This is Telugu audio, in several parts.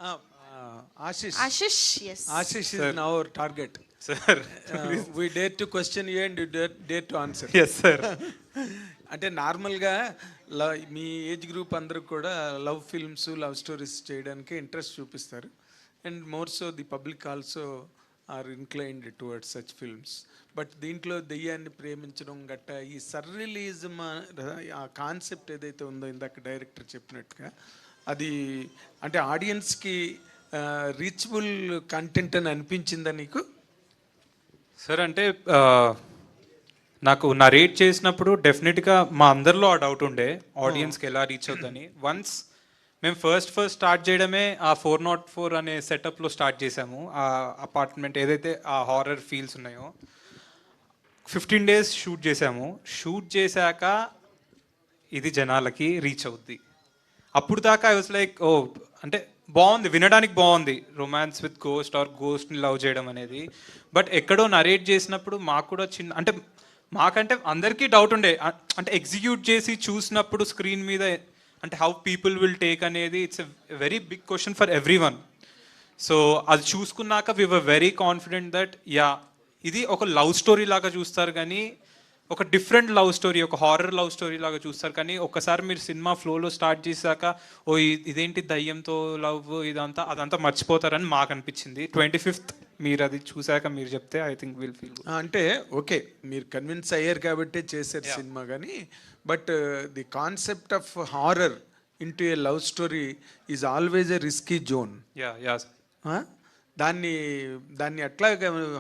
Ashish. Ashish, yes. Ashish is Sir. now our target. Sir, We dare to question you and you dare to answer. yes sir. అంటే నార్మల్గా మీ ఏజ్ గ్రూప్ అందరూ కూడా లవ్ ఫిల్మ్స్ లవ్ స్టోరీస్ చేయడానికి ఇంట్రెస్ట్ చూపిస్తారు and more so the public also are inclined towards such films but దీంట్లో దెయ్యాన్ని ప్రేమించడం గట్ట ఈ సర్రియలిజం ఆ కాన్సెప్ట్ ఏదైతే ఉందో ఇందాక డైరెక్టర్ చెప్పినట్టుగా అది అంటే ఆడియన్స్కి రీచబుల్ కంటెంట్ అని అనిపించిందా నీకు? సార్ అంటే నాకు నరేట్ చేసినప్పుడు డెఫినెట్గా మా అందరిలో ఆ డౌట్ ఉండే ఆడియన్స్కి ఎలా రీచ్ అవుద్దని. వన్స్ మేము ఫస్ట్ స్టార్ట్ చేయడమే ఆ 404 అనే సెటప్లో స్టార్ట్ చేసాము. ఆ అపార్ట్మెంట్ ఏదైతే ఆ హారర్ ఫీల్స్ ఉన్నాయో 15 days షూట్ చేసాము. షూట్ చేశాక ఇది జనాలకి రీచ్ అవుద్ది. అప్పుడు దాకా ఐ వాజ్ లైక్ ఓ అంటే బాగుంది, వినడానికి బాగుంది రొమాన్స్ విత్ గోస్ట్ ఆర్ గోస్ట్ని లవ్ చేయడం అనేది. బట్ ఎక్కడో నరేట్ చేసినప్పుడు మాకు కూడా చిన్న అంటే మాకంటే అందరికీ డౌట్ ఉండే అంటే ఎగ్జిక్యూట్ చేసి చూసినప్పుడు స్క్రీన్ మీద అంటే హౌ పీపుల్ విల్ టేక్ అనేది it's a very big question for everyone. So అది చూసుకున్నాక we were very confident that yeah ఇది ఒక లవ్ స్టోరీ లాగా చూస్తారు కానీ ఒక డిఫరెంట్ లవ్ స్టోరీ, ఒక హారర్ లవ్ స్టోరీ లాగా చూస్తారు. కానీ ఒక్కసారి మీరు సినిమా ఫ్లోలో స్టార్ట్ చేశాక ఓ ఇదేంటి దయ్యంతో లవ్ అదంతా మర్చిపోతారని మాకు అనిపించింది. 25th మీరు అది చూశాక మీరు చెప్తే ఐ థింక్ విల్ ఫీల్. అంటే ఓకే మీరు కన్విన్స్ అయ్యారు కాబట్టి చేశారు సినిమా, కానీ but the concept of horror into a love story is always a risky zone. Yeah దాన్ని ఎట్లా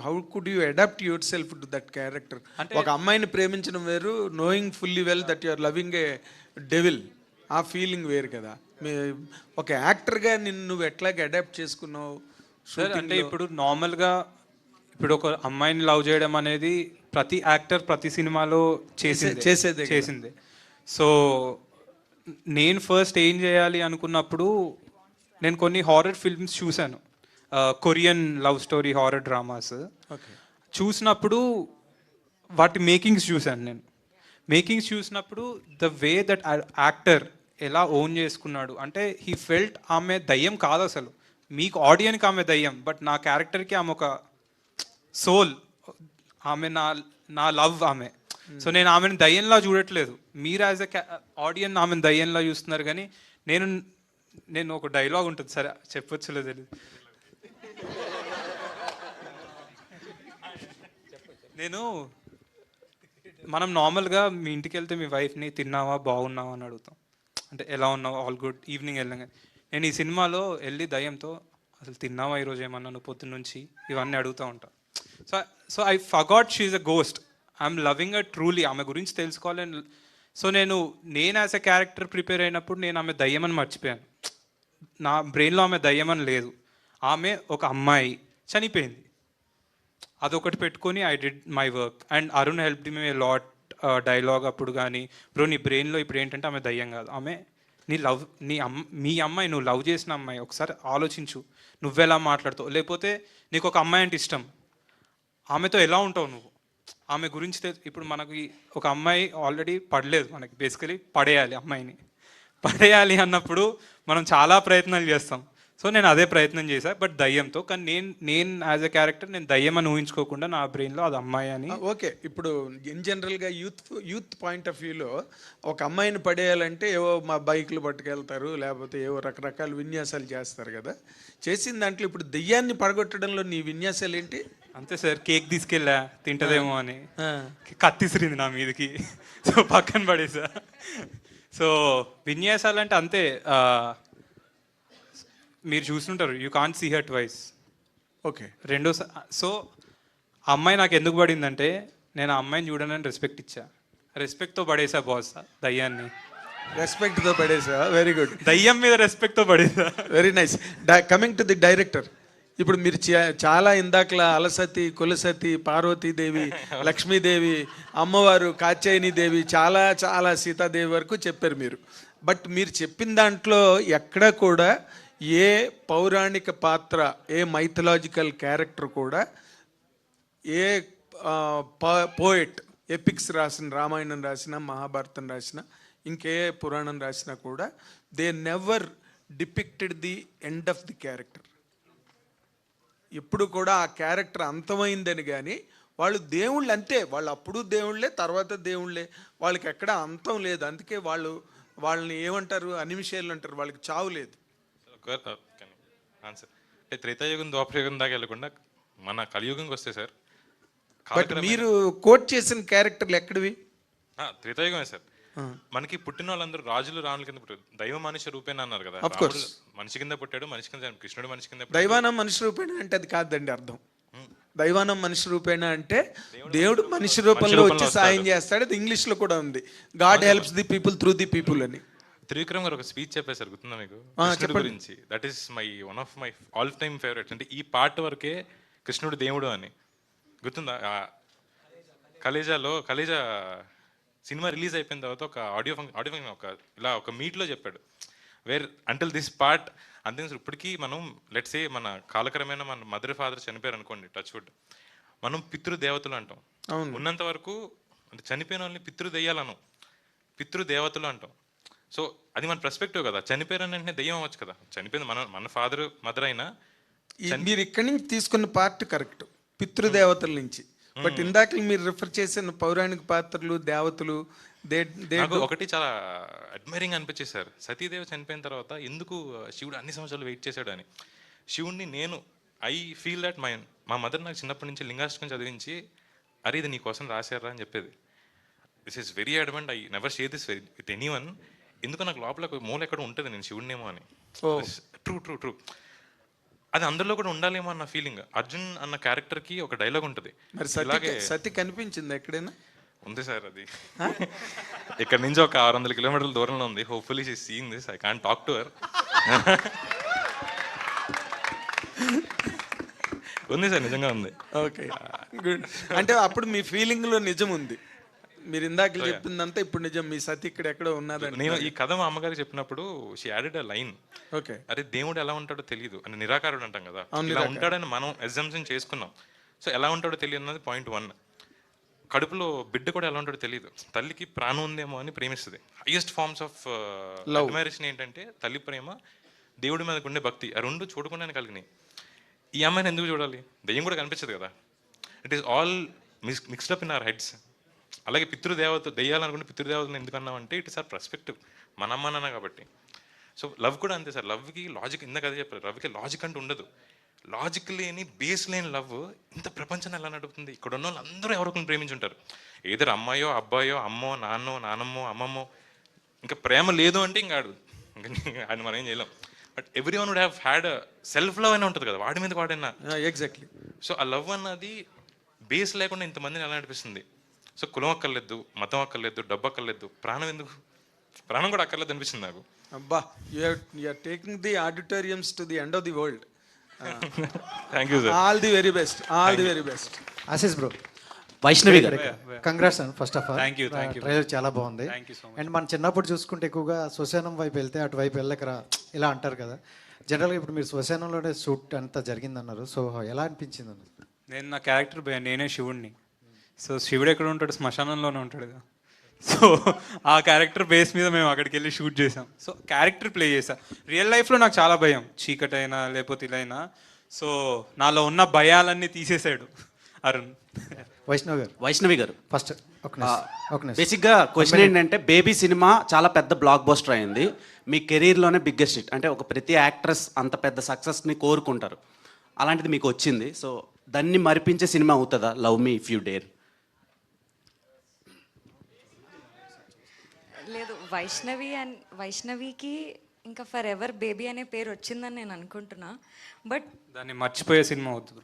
how could you adapt yourself to that character? ఒక అమ్మాయిని ప్రేమించడం వేరు, knowing fully well that you are loving a devil, ఆ ఫీలింగ్ వేరు కదా. ఒక యాక్టర్గా నువ్వు ఎట్లాగ అడాప్ట్ చేసుకున్నావు? సార్ అంటే ఇప్పుడు నార్మల్గా ఇప్పుడు ఒక అమ్మాయిని లవ్ చేయడం అనేది ప్రతి యాక్టర్ ప్రతి సినిమాలో చేసిందే. సో నేను ఫస్ట్ ఏం చేయాలి అనుకున్నప్పుడు నేను కొన్ని హారర్ ఫిల్మ్స్ చూశాను, Korean love story horror dramas. చూసినప్పుడు వాటి మేకింగ్స్ చూశాను. నేను మేకింగ్స్ చూసినప్పుడు ద వే దట్ యాక్టర్ ఎలా ఓన్ చేసుకున్నాడు అంటే హీ ఫెల్ట్ ఆమె దయ్యం కాదు అసలు, మీకు ఆడియన్కి ఆమె దయ్యం, బట్ నా క్యారెక్టర్కి ఆమె ఒక సోల్, ఆమె నా లవ్ ఆమె. సో నేను ఆమెను దయ్యంలా చూడట్లేదు, మీరు యాజ్ ఎ ఆడియన్ ఆమెను దయ్యంలా చూస్తున్నారు. కానీ నేను ఒక డైలాగ్ ఉంటుంది, సరే చెప్పొచ్చులే తెలియదు. మనం నార్మల్గా మీ ఇంటికి వెళ్తే మీ వైఫ్ని తిన్నావా బాగున్నావా అని అడుగుతాం, అంటే ఎలా ఉన్నావు ఆల్ గుడ్ ఈవినింగ్ వెళ్ళాం. నేను ఈ సినిమాలో వెళ్ళి దయ్యంతో అసలు తిన్నావా ఈరోజు ఏమన్నా నువ్వు పొద్దున్న నుంచి ఇవన్నీ అడుగుతూ ఉంటా. So I forgot she is a ghost, I'm loving a truly, ఆమె గురించి తెలుసుకోవాలని. సో నేను యాజ్ ఎ క్యారెక్టర్ ప్రిపేర్ అయినప్పుడు నేను ఆమె దయ్యమని మర్చిపోయాను. నా బ్రెయిన్లో ఆమె దయ్యమని లేదు, ఆమె ఒక అమ్మాయి చనిపోయింది, అదొకటి పెట్టుకొని I did my work. And Arun help the me lot dialogue అప్పుడు కానీ బ్రో నీ బ్రెయిన్లో ఇప్పుడు ఏంటంటే ఆమె దయ్యం కాదు, ఆమె మీ అమ్మాయి, నువ్వు లవ్ చేసిన అమ్మాయి, ఒకసారి ఆలోచించు నువ్వెలా మాట్లాడుతావు, లేకపోతే నీకు ఒక అమ్మాయి అంటే ఇష్టం, ఆమెతో ఎలా ఉంటావు నువ్వు, ఆమె గురించి ఇప్పుడు మనకి ఒక అమ్మాయి ఆల్రెడీ పడలేదు, మనకి బేసికలీ పడేయాలి అన్నప్పుడు మనం చాలా ప్రయత్నాలు చేస్తాం. సో నేను అదే ప్రయత్నం చేశాను బట్ దయ్యంతో. కానీ నేను యాజ్ ఎ క్యారెక్టర్ నేను దయ్యం అని ఊహించుకోకుండా నా బ్రెయిన్లో అది అమ్మాయి అని. ఓకే, ఇప్పుడు ఇన్ జనరల్గా యూత్ పాయింట్ ఆఫ్ వ్యూలో ఒక అమ్మాయిని పడేయాలంటే ఏవో మా బైక్లు పట్టుకెళ్తారు, లేకపోతే ఏవో రకరకాల విన్యాసాలు చేస్తారు కదా. చేసిన దాంట్లో ఇప్పుడు దెయ్యాన్ని పడగొట్టడంలో నీ విన్యాసాలు ఏంటి? అంతే సార్, కేక్ తీసుకెళ్ళా తింటదేమో అని, కత్తిసిరింది నా మీదకి, సో పక్కన పడేసా. సో విన్యాసాలు అంటే అంతే, మీరు చూస్తుంటారు you can't see her twice. Okay, so ఆ అమ్మాయి నాకు ఎందుకు పడిందంటే నేను ఆ అమ్మాయిని చూడనని రెస్పెక్ట్ ఇచ్చా, రెస్పెక్ట్తో పడేసా బాస్ దయ్యాన్ని. రెస్పెక్ట్తో పడేసా, వెరీ గుడ్. దయ్యం మీద రెస్పెక్ట్తో పడేసా, very nice. Coming to the director, ఇప్పుడు మీరు చాలా ఇందాకలా అలసతి, కులసతి, పార్వతీదేవి, లక్ష్మీదేవి, అమ్మవారు కాత్యాయనీదేవి, చాలా చాలా సీతాదేవి వరకు చెప్పారు మీరు. బట్ మీరు చెప్పిన దాంట్లో ఎక్కడ కూడా ఏ పౌరాణిక పాత్ర, ఏ మైథలాజికల్ క్యారెక్టర్ కూడా, ఏ పోయెట్ ఎపిక్స్ రాసిన, రామాయణం రాసిన, మహాభారతం రాసిన, ఇంకే పురాణం రాసినా కూడా they never depicted the end of the character. ఎప్పుడు కూడా ఆ క్యారెక్టర్ అంతమైందని కానీ వాళ్ళు దేవుళ్ళు అంతే, వాళ్ళు అప్పుడు దేవుళ్ళే తర్వాత దేవుళ్ళే, వాళ్ళకి ఎక్కడ అంతం లేదు. అందుకే వాళ్ళని ఏమంటారు, అనిమిషేలు అంటారు, వాళ్ళకి చావు లేదు. ఆన్సర్ అంటే త్రేతాయుగం ద్వాపరయుగం దాకా వెళ్ళకుండా మన కలియుగంకి వస్తే సార్, బట్ మీరు కోట్ చేసిన క్యారెక్టర్లు ఎక్కడివి? త్రేతాయుగమే సార్. మనకి పుట్టిన వాళ్ళందరూ రాజులు రాణుల కింద పుట్టారు, దైవ మనిషి రూపేణ అన్నారు కదా. రాముడు మనిషి కింద పుట్టాడు, మనిషి కింద, కృష్ణుడు మనిషి కింద. దైవానం మనిషి రూపేణ అంటే అది కాదండి అర్థం. దైవానం మనిషి రూపేణ అంటే దేవుడు మనిషి రూపంలో వచ్చి సాయం చేస్తాడు. అది ఇంగ్లీష్ లో కూడా ఉంది, God helps the people through the people అని. త్రివిక్రమ్ గారు ఒక స్పీచ్ చెప్పారు సార్, గుర్తుందా మీకు? కృష్ణుడి గురించి. That is one of my all time favourites. అంటే ఈ పార్ట్ వరకే కృష్ణుడు దేవుడు అని గుర్తుందా? కలేజా సినిమా రిలీజ్ అయిపోయిన తర్వాత ఒక ఆడియో ఫంక్షన్ ఒక మీట్లో చెప్పాడు, వేర్ అంటిల్ దిస్ పార్ట్. అంతే సార్. ఇప్పటికీ మనం లెట్స్ సే మన కాలక్రమేణా మన మదర్ ఫాదర్ చనిపోయారు అనుకోండి, టచ్ వుడ్, మనం పితృదేవతలు అంటాం. ఉన్నంత వరకు అంటే చనిపోయిన వాళ్ళని పితృదెయ్యాలను, పితృదేవతలు అంటాం. సో అది మన పర్స్పెక్టివ్ కదా. చనిపోయారని వెంటనే దెయ్యం అవ్వచ్చు కదా. చనిపోయింది మన ఫాదర్ మదర్ అయినా. మీరు ఇక్కడి నుంచి తీసుకున్న పార్ట్ కరెక్ట్, పితృదేవతల నుంచి. బట్ ఇందాక మీరు రిఫర్ చేసిన పౌరాణిక పాత్రలు, దేవతలు, ఒకటి చాలా అడ్మైరింగ్ అనిపించేది సార్. సతీదేవి చనిపోయిన తర్వాత ఎందుకు శివుడు అన్ని సంవత్సరాలు వెయిట్ చేశాడు అని. శివుడిని ఐ ఫీల్ దట్ మా మదర్ నాకు చిన్నప్పటి నుంచి లింగాష్టకం చదివించి, అరే ఇది నీ కోసం రాశారా అని చెప్పేది. This is very Advent. I never share this with any one. ఎందుకు నాకు లోపల మూల ఎక్కడ ఉంటుంది నేను శివుడినేమో అని. ట్రూ అది అందరిలో కూడా ఉండాలేమో అన్న ఫీలింగ్. అర్జున్ అన్న క్యారెక్టర్ కి ఒక డైలాగ్ ఉంటుంది. మరి సతి కనిపించింది ఎక్కడైనా? ఉంది సార్. అది ఇక్కడ నుంచి ఒక 600 కిలోమీటర్ల దూరంలో ఉంది. Hopefully she seeing this. I can't talk to her. ఉంది సార్, నిజంగా ఉంది. Okay, good. అంటే అప్పుడు మీ ఫీలింగ్ లో నిజం ఉంది. మీరు ఇందాక చెప్పిందంతా ఇప్పుడు నిజం. మీ సతి ఇక్కడ ఎక్కడో ఉన్నదని. నేను ఈ కథ మా అమ్మగారికి చెప్పినప్పుడు she added a line. Okay, అరే దేవుడు ఎలా ఉంటాడో తెలియదు అని, నిరాకారుడు అంటాం కదా, ఇలా ఉంటాడని మనం అజంప్షన్ చేసుకున్నాం. సో ఎలా ఉంటాడో తెలియదు అన్నది పాయింట్ 1. కడుపులో బిడ్డ కూడా ఎలా ఉంటాడో తెలియదు. తల్లికి ప్రాణం ఉందేమో అని ప్రేమిస్తుంది. హైయెస్ట్ ఫార్మ్స్ ఆఫ్ అడ్మైరేషన్ ఏంటంటే తల్లి ప్రేమ, దేవుడి మీద ఉండే భక్తి. ఆ రెండు చూడకుండానే కలిగినాయి. ఈ అమ్మాయిని ఎందుకు చూడాలి? దెయ్యం కూడా కనిపించదు కదా. It is all mixed up in our heads. అలాగే దెయ్యాలనుకుంటే పితృదేవతలు ఎందుకు అన్నామంటే ఇట్ ఇస్ ఆర్ పర్స్పెక్టివ్, మన అమ్మ నాన్న కాబట్టి. సో లవ్ కూడా అంతే సార్. లవ్కి లాజిక్, ఇందాక అదే చెప్పారు, లవ్కి లాజిక్ అంటూ ఉండదు. లాజిక్ లేని, బేస్ లేని లవ్ ఇంత ప్రపంచాన్ని ఎలా నడుపుతుంది? ఇక్కడ ఉన్న వాళ్ళు అందరూ ఎవరికొని ప్రేమించుంటారు. ఏదో అమ్మాయో అబ్బాయో, అమ్మో నాన్నో నానమ్మో అమ్మమ్మో. ఇంకా ప్రేమ లేదు అంటే ఇంకా అది మనం ఏం చేయలేం. But everyone would have had self love అయినా ఉంటుంది కదా, వాడి మీద వాడైనా. ఎగ్జాక్ట్లీ. సో ఆ లవ్ అన్నది బేస్ లేకుండా ఇంతమందిని ఎలా నడిపిస్తుంది. సో కులం అక్కర్లేదు, మతం అక్కర్లేదు, డబ్బు అక్కర్లేదు, ప్రాణం ఎందుకు? ప్రాణం కూడా అక్కర్లేదు అనిపిస్తుంది నాకు. అబ్బా, you are taking the auditoriums to the end of the world. Thank you sir. All the very best, all the very best. Ashish bro, Vaishnavi గారు, congrats and first of all. Thank you. Trailer చాలా బాగుంది. సో అండ్ మన చిన్నప్పుడు చూసుకుంటే ఎక్కువగా శ్మశానం వైపు వెళ్తే అటువైపు వెళ్ళకరా ఇలా అంటారు కదా. జనరల్గా ఇప్పుడు మీరు శ్మశానంలోనే షూట్ అంతా జరిగిందన్నారు. సో ఎలా అనిపించింది అన్న? నేను నా క్యారెక్టర్ నేనే శివుడిని. సో శివుడు ఎక్కడ ఉంటాడు? శ్మశానంలోనే ఉంటాడు కదా. సో ఆ క్యారెక్టర్ బేస్ మీద మేము అక్కడికి వెళ్ళి షూట్ చేసాం. సో క్యారెక్టర్ ప్లే చేసాం. రియల్ లైఫ్లో నాకు చాలా భయం, చీకటైనా లేకపోతే ఇలా అయినా. సో నాలో ఉన్న భయాలన్నీ తీసేసాడు అరుణ్. వైష్ణవి గారు ఫస్ట్ బేసిక్గా క్వశ్చన్ ఏంటంటే, బేబీ సినిమా చాలా పెద్ద బ్లాక్ బస్టర్ అయింది. మీ కెరీర్లోనే బిగ్గెస్ట్ హిట్. అంటే ఒక ప్రతి యాక్ట్రెస్ అంత పెద్ద సక్సెస్ని కోరుకుంటారు, అలాంటిది మీకు వచ్చింది. సో దాన్ని మరిపించే సినిమా అవుతుందా love me if you dare? లేదు, వైష్ణవికి ఇంకా ఫర్ ఎవర్ బేబీ అనే పేరు వచ్చిందని నేను అనుకుంటున్నా. బట్ దాన్ని మర్చిపోయే సినిమా అవుతుంది.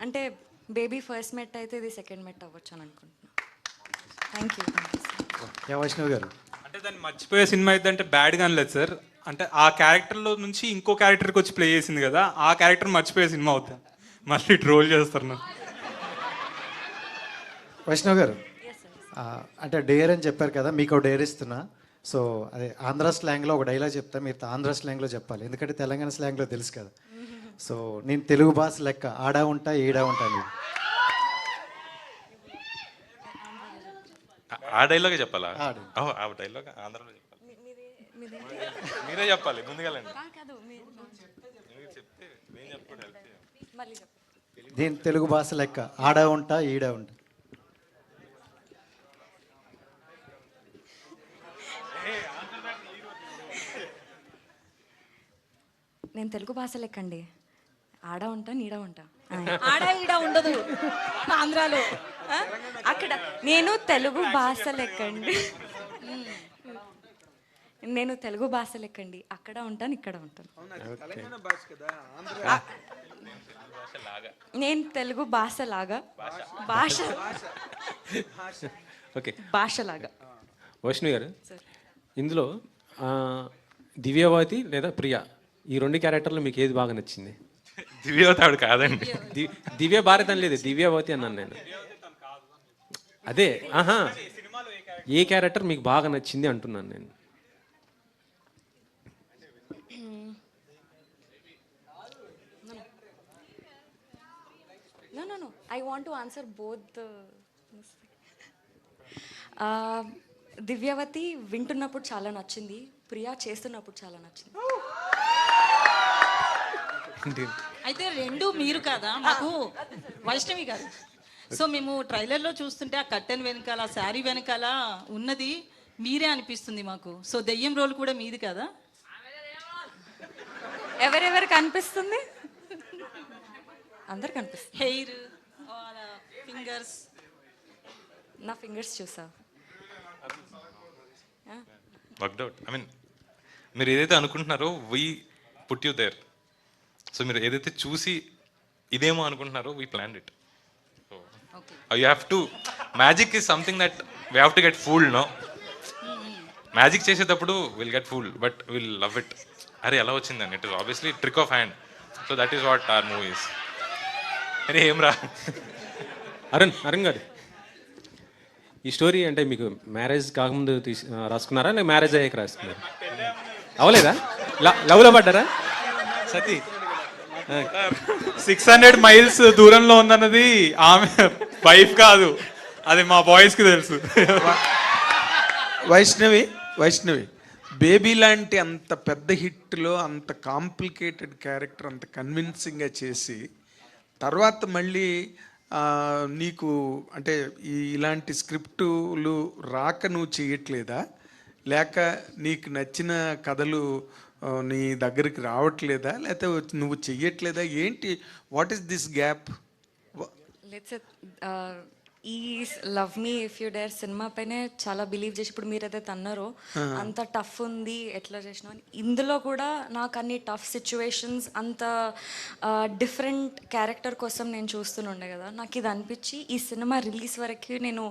అంటే బేబీ ఫస్ట్ మెట్ అయితే ఇది సెకండ్ మెట్ అవ్వచ్చు అని అనుకుంటున్నా. Thank you. వైష్ణవి గారు, అంటే దాన్ని మర్చిపోయే సినిమా అయితే అంటే బ్యాడ్గా అనలేదు సార్. అంటే ఆ క్యారెక్టర్లో నుంచి ఇంకో క్యారెక్టర్కి వచ్చి ప్లే చేసింది కదా, ఆ క్యారెక్టర్ మర్చిపోయే సినిమా అవుతుంది. మళ్ళీ ట్రోల్ చేస్తారు నాకు. వైష్ణవ్ గారు, అంటే డేర్ అని చెప్పారు కదా, మీకు ఒక డేర్ ఇస్తున్నా. సో అదే ఆంధ్ర స్లాంగ్లో ఒక డైలాగ్ చెప్తా, మీరు ఆంధ్ర స్లాంగ్లో చెప్పాలి, ఎందుకంటే తెలంగాణ స్లాంగ్లో తెలుసు కదా. సో నేను తెలుగు భాష లెక్క ఆడా ఉంటా ఈడా ఉంటా. ఆ డైలాగే చెప్పాలా ఆ ఓ, ఆ డైలాగ్ ఆంధ్రలో చెప్పాలి. మీరే చెప్పాలి ముందుగాలండి. కాదు మీరు చెప్తే నేను చెప్పకూడదు help చేయాలి. మళ్ళీ చెప్పు. దీని తెలుగు భాష లెక్క ఆడ ఉంటా ఈడ ఉంటా. నేను తెలుగు భాష లెక్కండి, ఆడ ఉంటా నీడ ఉంటా. ఆడ ఈడ ఉండదు ఆంధ్రాలో. ఆ? అక్కడ నేను తెలుగు భాష లెక్కండి, నేను తెలుగు భాష లెక్కండి, అక్కడ ఉంటాను ఇక్కడ ఉంటాను. తెలంగాణ భాష కదా, ఆంధ్ర నేను తెలుగు భాష లాగా భాష ఓకే భాషలాగా. వైష్ణవి గారు, సార్ ఇందులో దివ్యవతి లేదా ప్రియ ఈ రెండు క్యారెక్టర్లు మీకు ఏది బాగా నచ్చింది? దివ్యవతి ఆవిడ కాదండి. దివ్య భారత్ అని లేదు, దివ్యవతి అన్నాను నేను. అదే ఆహా, ఏ క్యారెక్టర్ మీకు బాగా నచ్చింది అంటున్నాను నేను. No. I want to answer both the. Divyavathi వింటున్నప్పుడు చాలా నచ్చింది, ప్రియా చేస్తున్నప్పుడు చాలా నచ్చింది. అయితే రెండు మీరు కాదా మాకు వైష్ణవి గారు? సో మేము ట్రైలర్లో చూస్తుంటే ఆ కట్టెన్ వెనకాల ఆ శారీ వెనకాల ఉన్నది మీరే అనిపిస్తుంది మాకు. సో దెయ్యం రోల్ కూడా మీది కదా? ఎవరెవరు కనిపిస్తుంది? అందరు కనిపిస్తుంది. Hair, fingers. నా ఫింగర్స్ చూసా? Worked out. ఐ మీన్ మీరు ఏదైతే అనుకుంటున్నారో we put you there. So మీరు ఏదైతే చూసి ఇదేమో అనుకుంటున్నారో we plan it. So you have to, magic is something that we have to get fooled. No, magic చేసేటప్పుడు will get fooled but will love it. అరే ఎలా వచ్చిందని, it is obviously trick of hand. So that is what are movies. అరే ఏం రా అరుణ్ గారు, ఈ స్టోరీ అంటే మీకు మ్యారేజ్ కాకముందు రాసుకున్నారా లేక మ్యారేజ్ అయ్యాక రాసుకున్నారా? అవలేదా? లవ్లో పడ్డారా? సతీ 600 మైల్స్ దూరంలో ఉందన్నది ఆమె వైఫ్ కాదు, అది మా బాయ్స్కి తెలుసు. వైష్ణవి బేబీ లాంటి అంత పెద్ద హిట్లో అంత కాంప్లికేటెడ్ క్యారెక్టర్ అంత కన్విన్సింగ్గా చేసి తర్వాత మళ్ళీ నీకు అంటే ఇలాంటి స్క్రిప్టులు రాక నువ్వు చేయట్లేదా, లేక నీకు నచ్చిన కథలు నీ దగ్గరికి రావట్లేదా, లేకపోతే నువ్వు చెయ్యట్లేదా, ఏంటి? What is this gap? Let's ఈ love me if you dare cinema పైనే చాలా బిలీవ్ చేసి ఇప్పుడు మీరు ఏదైతే అన్నారో అంత టఫ్ ఉంది ఎట్లా చేసినా అని, ఇందులో కూడా నాకు అన్ని టఫ్ సిచ్యువేషన్స్ అంత డిఫరెంట్ క్యారెక్టర్ కోసం నేను చూస్తుండే కదా, నాకు ఇది అనిపించి ఈ సినిమా రిలీజ్ వరకు నేను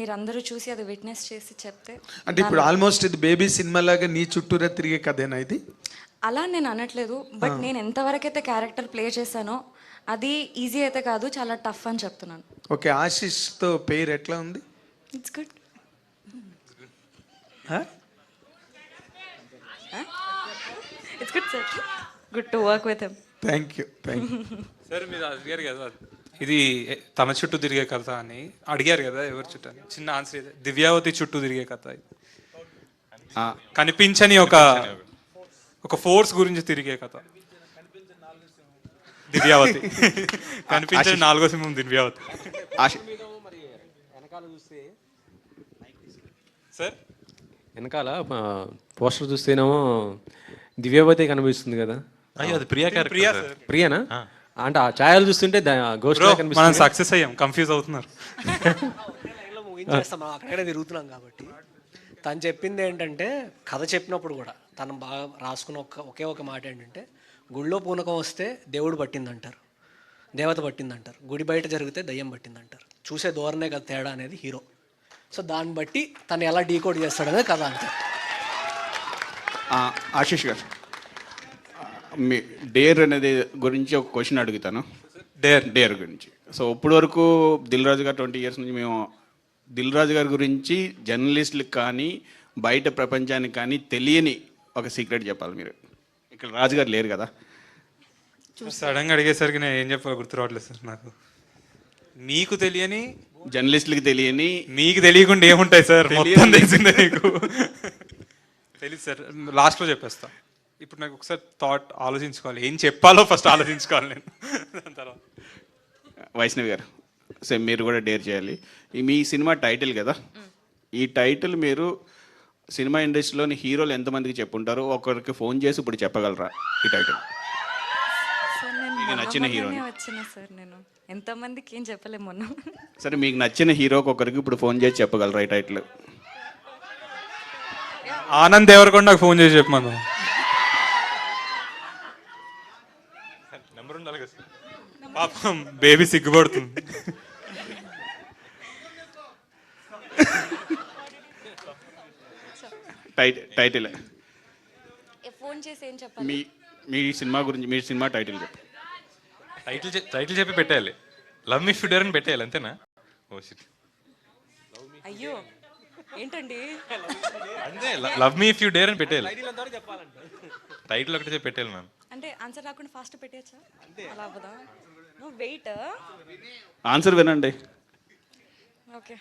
మీరందరూ చూసి అది విట్నెస్ చేసి చెప్తే. అంటే ఇప్పుడు ఆల్మోస్ట్ ఇది బేబీ సినిమా లాగా నీ చుట్టూరా తిరిగే కథేనా ఇది? అలా నేను అనట్లేదు, బట్ నేను ఎంతవరకు అయితే క్యారెక్టర్ ప్లే చేశానో అది ఈజీ అయితే కాదు, చాలా టఫ్ అని చెప్తున్నాను. ఓకే, ఆశిష్తో పేరు ఎట్లా ఉంది? It's good. It's good sir, good to work with him. Thank you. Sir మీరు అడిగారు కదా ఇది తన చుట్టూ తిరిగే కథ అని అడిగారు కదా, ఎవరి చుట్టూ అని. చిన్న ఆన్సర్ ఇదే, దివ్యావతి చుట్టూ తిరిగే కథ ఇది. కనిపించని ఒక ఫోర్స్ గురించి తిరిగే కథ దివ్యావతి. కనిపించని నాలుగో సింహం దివ్యావతి. సార్ వెనకాల పోస్టర్ చూస్తేనేమో దివ్యవతి కనిపిస్తుంది కదా. అయ్యో అది ప్రియా ప్రియా క్యారెక్టర్. సార్. ప్రియనా? అంటే ఆ ఛాయలు చూస్తుంటే గోస్ట్ మనం కనిపిస్తుంది. సక్సెస్ అయ్యాం, కన్ఫ్యూజ్ అవుతున్నారు. ఊహించేస్తాం, మనం అక్కడే తిరుగుతున్నాం కాబట్టి. తను చెప్పింది ఏంటంటే, కథ చెప్పినప్పుడు కూడా తను బాగా రాసుకున్న ఒకే ఒక మాట ఏంటంటే, గుళ్ళో పూనకం వస్తే దేవుడు పట్టిందంటారు, దేవత పట్టిందంటారు, గుడి బయట జరిగితే దయ్యం పట్టిందంటారు. చూసే ధోరణే కదా తేడా అనేది హీరో. సో దాన్ని బట్టి తను ఎలా డీకోడ్ చేస్తాడనేది కథ అంటారు. ఆశీష్ గారు, మీ డేర్ అనేది గురించి ఒక క్వశ్చన్ అడుగుతాను. డేర్ గురించి. సో ఇప్పటి వరకు దిల్ రాజు గారు 20 years నుంచి మేము దిల్ రాజు గారి గురించి జర్నలిస్టులకు కానీ బయట ప్రపంచానికి కానీ తెలియని ఒక సీక్రెట్ చెప్పాలి మీరు. ఇక్కడ రాజు గారు లేరు కదా. సడన్గా అడిగేసరికి నేను ఏం చెప్పాలో గుర్తు రావట్లేదు సార్ నాకు. మీకు తెలియని జర్నలిస్టులకి తెలియని మీకు తెలియకుండా ఏముంటాయి సార్, మొత్తం తెలిసిందే నీకు. తెలియదు సార్, లాస్ట్లో చెప్పేస్తా. ఇప్పుడు నాకు ఒకసారి థాట్ ఆలోచించుకోవాలి, ఏం చెప్పాలో ఫస్ట్ ఆలోచించుకోవాలి నేను. దాని తర్వాత వైష్ణవి గారు, సేమ్ మీరు కూడా డేర్ చేయాలి. మీ సినిమా టైటిల్ కదా, ఈ టైటిల్ మీరు సినిమా ఇండస్ట్రీలోని హీరోలు ఎంతమందికి చెప్పుంటారో ఒకరికి ఫోన్ చేసి ఇప్పుడు చెప్పగలరా ఈ టైటిల్? సార్ నేను మీకు నచ్చిన హీరోని. వచ్చిన సార్, నేను ఎంతమందికి ఏం చెప్పలేము మొన్న. సరే, మీకు నచ్చిన హీరోకి ఒకరికి ఇప్పుడు ఫోన్ చేసి చెప్పగలరా ఈ టైటిల్? ఆనంద్ దేవరకొండకు ఫోన్ చేసి చెప్పమను. నెంబర్ ఉండాలి కదా సార్. పాపం బేబీ సిగ్గుపడుతుంది. టైటిల్ ఫోన్ చేసి ఏం చెప్పాలి? మీ మీ సినిమా గురించి, మీ సినిమా టైటిల్ చెప్పు. టైటిల్ చెప్పి పెట్టేయాలి. లవ్ మీ ఫ్యూడర్ అని పెట్టేయాలి, అంతేనా? ఓ shit. అయ్యో ఏంటండి, అంతే, love me if you dare అని పెట్టేయాలి. టైటిల్ ఒకటి చెప్పి పెట్టేయాలి మ్యామ్. అంటే ఆన్సర్ రాకుండా ఫాస్ట్ పెట్టేయచ్చా? అలా అవ్వదా? నువ్వు వెయిట్. ఆన్సర్ వినండి. ఓకే.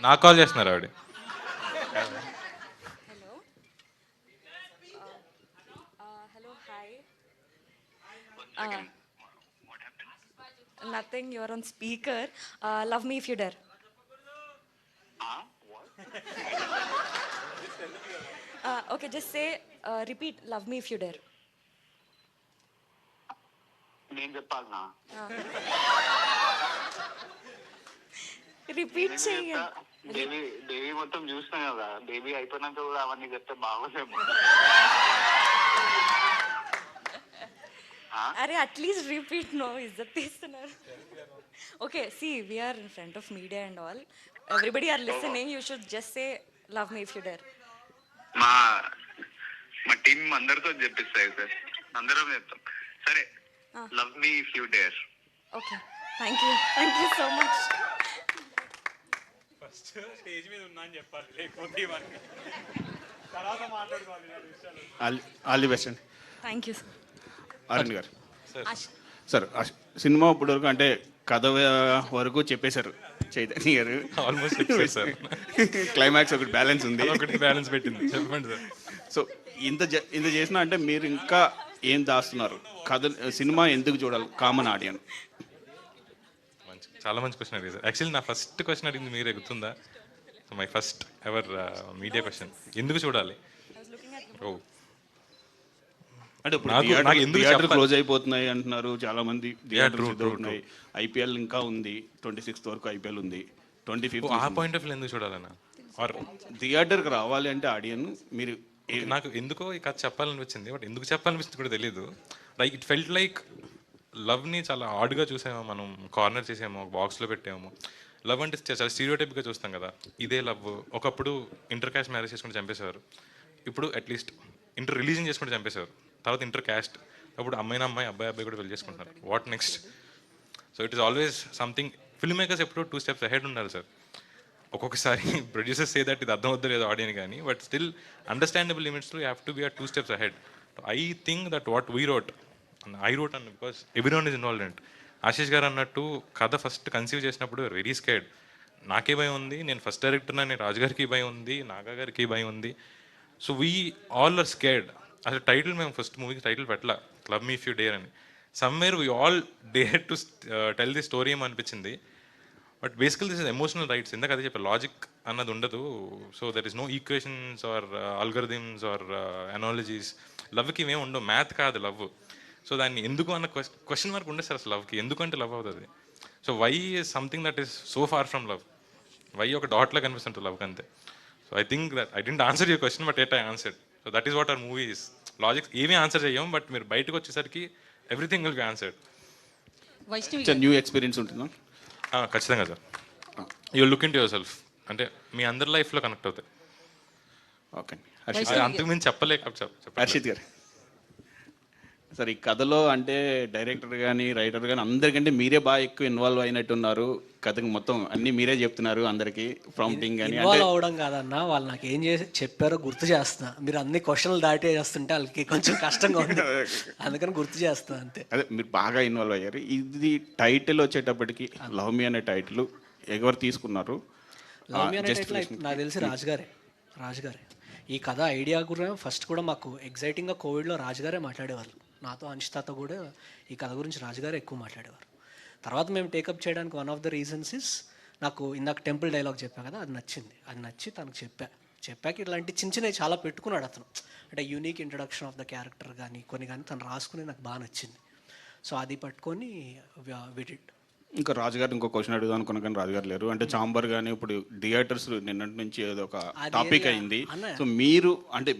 నాకు కాల్ చేస్తున్నారు ఆవిడ. Hello hello hi. Nothing, your on speaker. Love me if you dare. Okay, just say repeat love me if you dare. నేను చెప్పాలనా? రిపీట్ చేయండి. దేవి మొత్తం చూసినా కదా, దేవి అయిపోయినాక కూడా అవన్నీ చెప్తే బాగోదేమో. అరే అట్లీస్ట్ రిపీట్, నో ఇజ్జత్ తీస్తున్నారు. Okay, see we're in front of media and all, everybody are listening, you should just say love me if you dare. మా మా టీం అందరితో చెప్పిస్తాయి సార్, అందరం చెప్తాం. సరే, love me if you dare. Okay, thank you so much. First stage మీద ఉన్నా అని చెప్పాలి, లేకపోతే తర్వాత మాట్లాడుకోవాలి. ఆల్ ది బెస్ట్ అండి. Thank you sir. అరుణ్ గారు. సార్, సినిమా ఇప్పుడు వరకు అంటే కథ వరకు చెప్పేశారు చైతన్య గారు. ఆల్మోస్ట్ చెప్పేశారు సార్. క్లైమాక్స్ ఒకటి బ్యాలెన్స్ ఉంది, ఒకటి బ్యాలెన్స్ పెట్టింది. చెప్పండి సార్. సో ఇంత చేసినా అంటే మీరు ఇంకా ఏం దాస్తున్నారు? కథ, సినిమా ఎందుకు చూడాలి కామన్ ఆడియన్స్? చాలా మంచి క్వశ్చన్ అడిగింది సార్. యాక్చువల్లీ నా ఫస్ట్ క్వశ్చన్ అడిగింది మీరే, గుర్తుందా? So my first ever media question, ఎందుకు చూడాలి? ఓ, అంటే ఇప్పుడు నాకు ఎందుకు థియేటర్ చెప్పాలి? క్లోజ్ అయిపోతున్నాయి అంటున్నారు చాలా మంది. థియేటర్ సిద్ధమవుతున్నాయి. ఐపీఎల్ ఇంకా ఉంది, 26th వరకు ఐపీఎల్ ఉంది, 25th. ఆ పాయింట్ ఆఫ్ వ్యూ ఎందుకు చూడాలన్నా? ఆర్ థియేటర్కి రావాలి అంటే ఆడియన్ మీరు నాకు ఎందుకో ఈ కథ చెప్పాలనిపించింది, బట్ ఎందుకు చెప్పాలనిపించింది కూడా తెలియదు. లైక్ ఇట్ ఫెల్ట్ లైక్ లవ్ని చాలా ఆడ్గా చూసామో, మనం కార్నర్ చేసామో, ఒక బాక్స్లో పెట్టాము. లవ్ అంటే చాలా స్టీరియోటైప్గా చూస్తాం కదా, ఇదే లవ్. ఒకప్పుడు ఇంటర్ క్యాస్ట్ మ్యారేజ్ చేసుకుంటే చంపేసేవారు, ఇప్పుడు అట్లీస్ట్ ఇంటర్ రిలీజన్ చేసుకుంటే చంపేసేవారు, తర్వాత ఇంటర్ క్యాస్ట్, అప్పుడు అమ్మాయిన అమ్మాయి, అబ్బాయి అబ్బాయి కూడా పెళ్లి చేసుకుంటున్నారు. What next? So it is always something. Film makers ఎప్పుడు 2 steps అహెడ్ ఉండాలి సార్. ఒక్కొక్కసారి ప్రొడ్యూసర్స్ సే దట్ ఇది అర్థం వద్ద లేదు ఆడియన్ కానీ, బట్ స్టిల్ అండర్స్టాండబుల్ లిమిట్స్లో you have to be 2 steps ahead. I think that what we wrote, I wrote అన్న because everyone is involved in it. Ashish గారు అన్నట్టు కథ ఫస్ట్ కన్సీవ్ చేసినప్పుడు వెరీ స్కేర్డ్. నాకే భయం ఉంది, నేను ఫస్ట్ డైరెక్టర్, నేను రాజుగారికి భయం ఉంది, నాగా గారికి భయం ఉంది. So we all are scared. అసలు టైటిల్ మేము ఫస్ట్ మూవీకి టైటిల్ పెట్టలా, love me if you dare అని. Somewhere we all dare to tell the story ఏమో అనిపించింది. బట్ బేసికల్ దిస్ ఇస్ ఎమోషనల్ రైట్స్. ఎందుకు అదే చెప్పారు, లాజిక్ అన్నది ఉండదు. So there is no equations or algorithms or analogies. లవ్కి ఇవేమి ఉండవు, మ్యాథ్ కాదు లవ్. సో దాన్ని ఎందుకు అన్న క్వశ్చన్ మార్క్ ఉండదు సార్ అసలు లవ్కి. ఎందుకంటే లవ్ అవుతుంది. So why is something that is so far from love. Why ఒక డాట్లో కనిపిస్తుంటుంది లవ్కి, అంతే. So I think that I didn't answer your question, but at I answered. So that is what our movie is. Logics ఏమీ ఆన్సర్ చేయం, బట్ మీరు బయటకు వచ్చేసరికి everything will be answered. New experience ఉంటుందా? ఖచ్చితంగా sir. You look into yourself, అంటే మీ అందరి లైఫ్లో కనెక్ట్ అవుతాయి. ఓకే, అంతకుమించి చెప్పలేక హర్షిత్ గారు. సార్, ఈ కథలో అంటే డైరెక్టర్ కానీ రైటర్ కానీ అందరికంటే మీరే బాగా ఎక్కువ ఇన్వాల్వ్ అయినట్టున్నారు. కథకు మొత్తం అన్నీ మీరే చెప్తున్నారు అందరికీ ప్రాంప్టింగ్ కానీ ఇన్వాల్వ్ అవ్వడం కాదన్న, వాళ్ళు నాకు ఏం చేసి చెప్పారో గుర్తు చేస్తున్నా. మీరు అన్ని క్వశ్చన్లు దాటే చేస్తుంటే వాళ్ళకి కొంచెం కష్టంగా ఉంది, అందుకని గుర్తు చేస్తున్నా అంతే. అదే మీరు బాగా ఇన్వాల్వ్ అయ్యారు. ఇది టైటిల్ వచ్చేటప్పటికి లవ్ మీ అనే టైటిల్ ఎవరు తీసుకున్నారు? లవ్ మీ అనే టైటిల్ నాకు తెలిసి రాజుగారే. ఈ కథ ఐడియా కూడా ఫస్ట్ కూడా మాకు ఎగ్జైటింగ్గా కోవిడ్లో రాజుగారే మాట్లాడేవాళ్ళు. నాతో అనిష్తాతో కూడా ఈ కథ గురించి రాజుగారే ఎక్కువ మాట్లాడేవారు. తర్వాత మేము టేకప్ చేయడానికి one of the reasons is, నాకు ఇందాక టెంపుల్ డైలాగ్ చెప్పా కదా, అది నచ్చింది. అది నచ్చి తనకు చెప్పాక ఇట్లాంటి చిన్న చిన్నవి చాలా పెట్టుకున్నాడు అతను. అంటే unique introduction of the character కానీ కొన్ని కానీ తను రాసుకుని నాకు బాగా నచ్చింది. సో అది పట్టుకొని విడిట్. ఇంకా రాజుగారు ఇంకో క్వశ్చన్ అడుగుదాం అనుకున్నా కానీ రాజుగారు లేరు. అంటే చాంబర్ కానీ ఇప్పుడు థియేటర్స్ నిన్నటి నుంచి ఏదో ఒక టాపిక్ అయింది. సో మీరు అంటే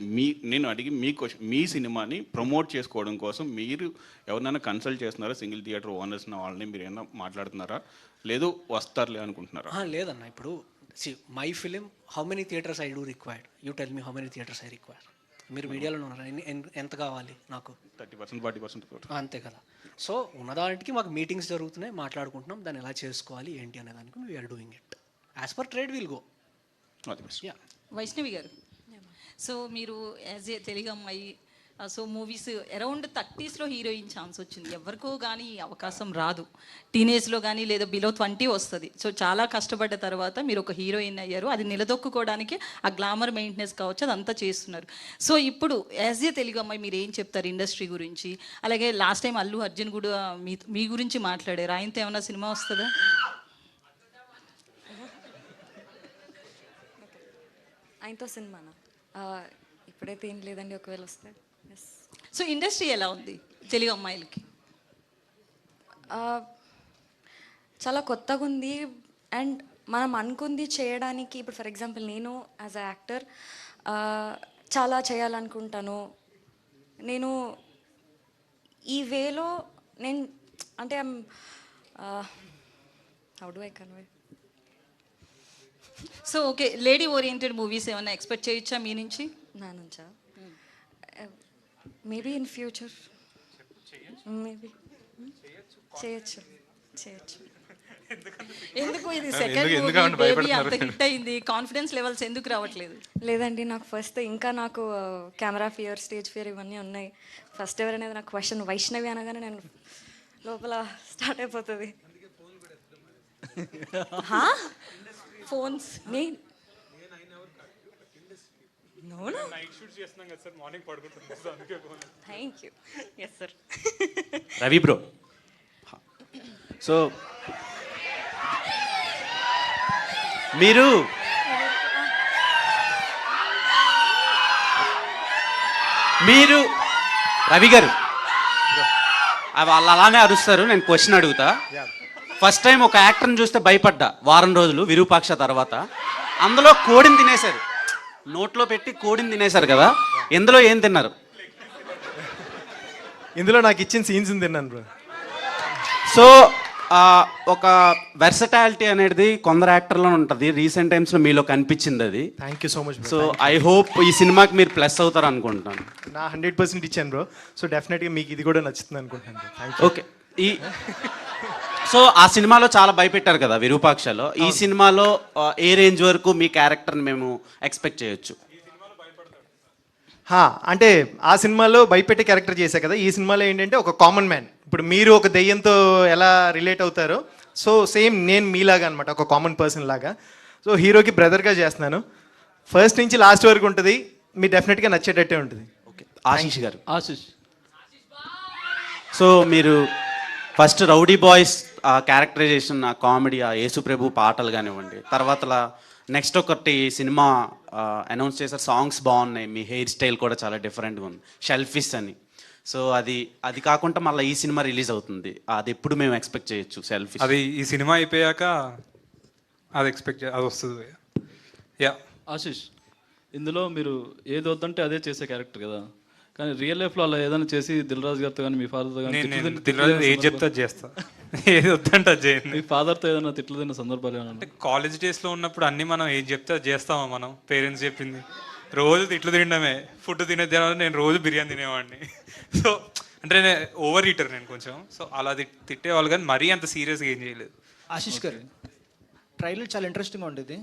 నేను అడిగి మీ క్వశ్చన్, మీ సినిమాని ప్రమోట్ చేసుకోవడం కోసం మీరు ఎవరినైనా కన్సల్ట్ చేస్తున్నారా? సింగిల్ థియేటర్ ఓనర్స్ వాళ్ళని మీరు ఏమైనా మాట్లాడుతున్నారా? లేదు వస్తారులే అనుకుంటున్నారా? లేదన్న, ఇప్పుడు my film how many theatres I do required, you tell me how many theatres I require. మీరు మీడియాలో ఉన్నారు, ఎంత కావాలి నాకు? 30% 40%. అంతే కదా. సో ఉన్నదానికి మాకు మీటింగ్స్ జరుగుతున్నాయి, మాట్లాడుకుంటున్నాం దాన్ని ఎలా చేసుకోవాలి ఏంటి అనే దానికి we're doing it as per trade will go. Vaishnavi గారు, సో మీరు యాజ్ ఏ తెలుగు అమ్మాయి, సో మూవీస్ అరౌండ్ 30sలో హీరోయిన్ ఛాన్స్ వచ్చింది. ఎవరికో కానీ ఈ అవకాశం రాదు. టీనేజ్లో కానీ లేదా బిలో 20 వస్తుంది. సో చాలా కష్టపడ్డ తర్వాత మీరు ఒక హీరోయిన్ అయ్యారు. అది నిలదొక్కుకోవడానికి ఆ గ్లామర్ మెయింటెనెన్స్ కావచ్చు, అదంతా చేస్తున్నారు. సో ఇప్పుడు యాజ్ ఏ తెలుగు అమ్మాయి మీరు ఏం చెప్తారు ఇండస్ట్రీ గురించి? అలాగే లాస్ట్ టైం అల్లు అర్జున్ కూడా మీ గురించి మాట్లాడారు. ఆయనతో ఏమైనా సినిమా వస్తుందా? ఆయనతో సినిమానా? ఇప్పుడైతే ఏం లేదండి, ఒకవేళ వస్తే. సో ఇండస్ట్రీ ఎలా ఉంది తెలుగు అమ్మాయిలకి? చాలా కొత్తగా ఉంది. అండ్ మనం అనుకుంది చేయడానికి, ఇప్పుడు ఫర్ ఎగ్జాంపుల్ నేను యాజ్ అ యాక్టర్ చాలా చేయాలనుకుంటాను. నేను ఈ వేలో నేను అంటే how do I convey. So okay, lady oriented movies ఏమైనా ఎక్స్పెక్ట్ చేయొచ్చా మీ నుంచి? నా నుంచా? మేబీ ఇన్ ఫ్యూచర్ మేబీ చేయొచ్చు. ఎందుకు ఇది సెకండ్ మూవీ బేబీ అంత హిట్ అయింది, కాన్ఫిడెన్స్ లెవెల్స్ ఎందుకు రావట్లేదు? లేదండి, నాకు ఫస్ట్ ఇంకా నాకు కెమెరా ఫియర్, స్టేజ్ ఫియర్ ఇవన్నీ ఉన్నాయి. ఫస్ట్ ఎవరనేది నాకు క్వశ్చన్ వైష్ణవి అనగానే నేను లోపల స్టార్ట్ అయిపోతుంది. Phones thank you. Yes sir. Ravi bro, so మీరు రవి గారు వాళ్ళు అలానే అరుస్తారు. నేను క్వశ్చన్ అడుగుతా. ఫస్ట్ టైం ఒక యాక్టర్ని చూస్తే భయపడ్డా వారం రోజులు విరూపాక్ష తర్వాత. అందులో కోడిని తినేశారు, నోట్లో పెట్టి కోడిని తినేశారు కదా, ఎందులో ఏం తిన్నారు? ఇందులో నాకు ఇచ్చిన సీన్స్ తిన్నాను బ్రో. సో ఒక వెర్సటాలిటీ అనేది కొందరు యాక్టర్లో ఉంటుంది. రీసెంట్ టైమ్స్లో మీలో కనిపించింది అది. Thank you so much. So I hope ఈ సినిమాకి మీరు ప్లస్ అవుతారు అనుకుంటున్నాను. నా 100% ఇచ్చాను బ్రో. సో డెఫినెట్గా మీకు ఇది కూడా నచ్చుతుంది అనుకుంటున్నాను. ఓకే, సో ఆ సినిమాలో చాలా భయపెట్టారు కదా విరూపాక్షలో. ఈ సినిమాలో ఏ రేంజ్ వరకు మీ క్యారెక్టర్ని మేము ఎక్స్పెక్ట్ చేయొచ్చు? అంటే ఆ సినిమాలో భయపెట్టే క్యారెక్టర్ చేశా కదా, ఈ సినిమాలో ఏంటంటే ఒక కామన్ మ్యాన్. ఇప్పుడు మీరు ఒక దెయ్యంతో ఎలా రిలేట్ అవుతారో, సో సేమ్ నేను మీలాగా అనమాట, ఒక కామన్ పర్సన్ లాగా. సో హీరోకి బ్రదర్గా చేస్తున్నాను. ఫస్ట్ నుంచి లాస్ట్ వరకు ఉంటుంది, మీరు డెఫినెట్గా నచ్చేటట్టే ఉంటుంది. ఓకే, ఆశీష్ గారు. సో మీరు first Rowdy Boys characterization, comedy, Yesuprabhu పాటలు కానివ్వండి, తర్వాత నెక్స్ట్ ఒకటి సినిమా అనౌన్స్ చేశారు, సాంగ్స్ బాగున్నాయి, మీ హెయిర్ స్టైల్ కూడా చాలా డిఫరెంట్గా ఉంది, షెల్ఫిష్ అని. సో అది కాకుండా మళ్ళీ ఈ సినిమా రిలీజ్ అవుతుంది, అది ఎప్పుడు మేము ఎక్స్పెక్ట్ చేయొచ్చు? సెల్ఫిష్ అది ఈ సినిమా అయిపోయాక అది అది వస్తుంది. యా ఆశీష్, ఇందులో మీరు ఏది వద్దంటే అదే చేసే క్యారెక్టర్ కదా, కానీ రియల్ లైఫ్లో అలా ఏదైనా చేసి దిల్ రాజు గారితో కానీ మీ ఫాదర్తో కానీ ఏది చెప్తా చేస్తా, ఏది వద్దంటే అది చేయండి. మీ ఫాదర్తో ఏదైనా తిట్లు తిన్న సందర్భాలు ఏమన్నా? అంటే కాలేజ్ డేస్లో ఉన్నప్పుడు అన్నీ మనం ఏం చెప్తే అది చేస్తామా? మనం పేరెంట్స్ చెప్పింది రోజు తిట్లు తినడమే. ఫుడ్ తినేది నేను రోజు బిర్యానీ తినేవాడిని. సో అంటే నేను ఓవర్ ఈటర్ నేను కొంచెం. సో అలా తిట్టేవాళ్ళు, కానీ మరీ అంత సీరియస్గా ఏం చేయలేదు. ఆశీష్ గారు, ట్రైలర్ చాలా ఇంట్రెస్టింగ్గా ఉండేది.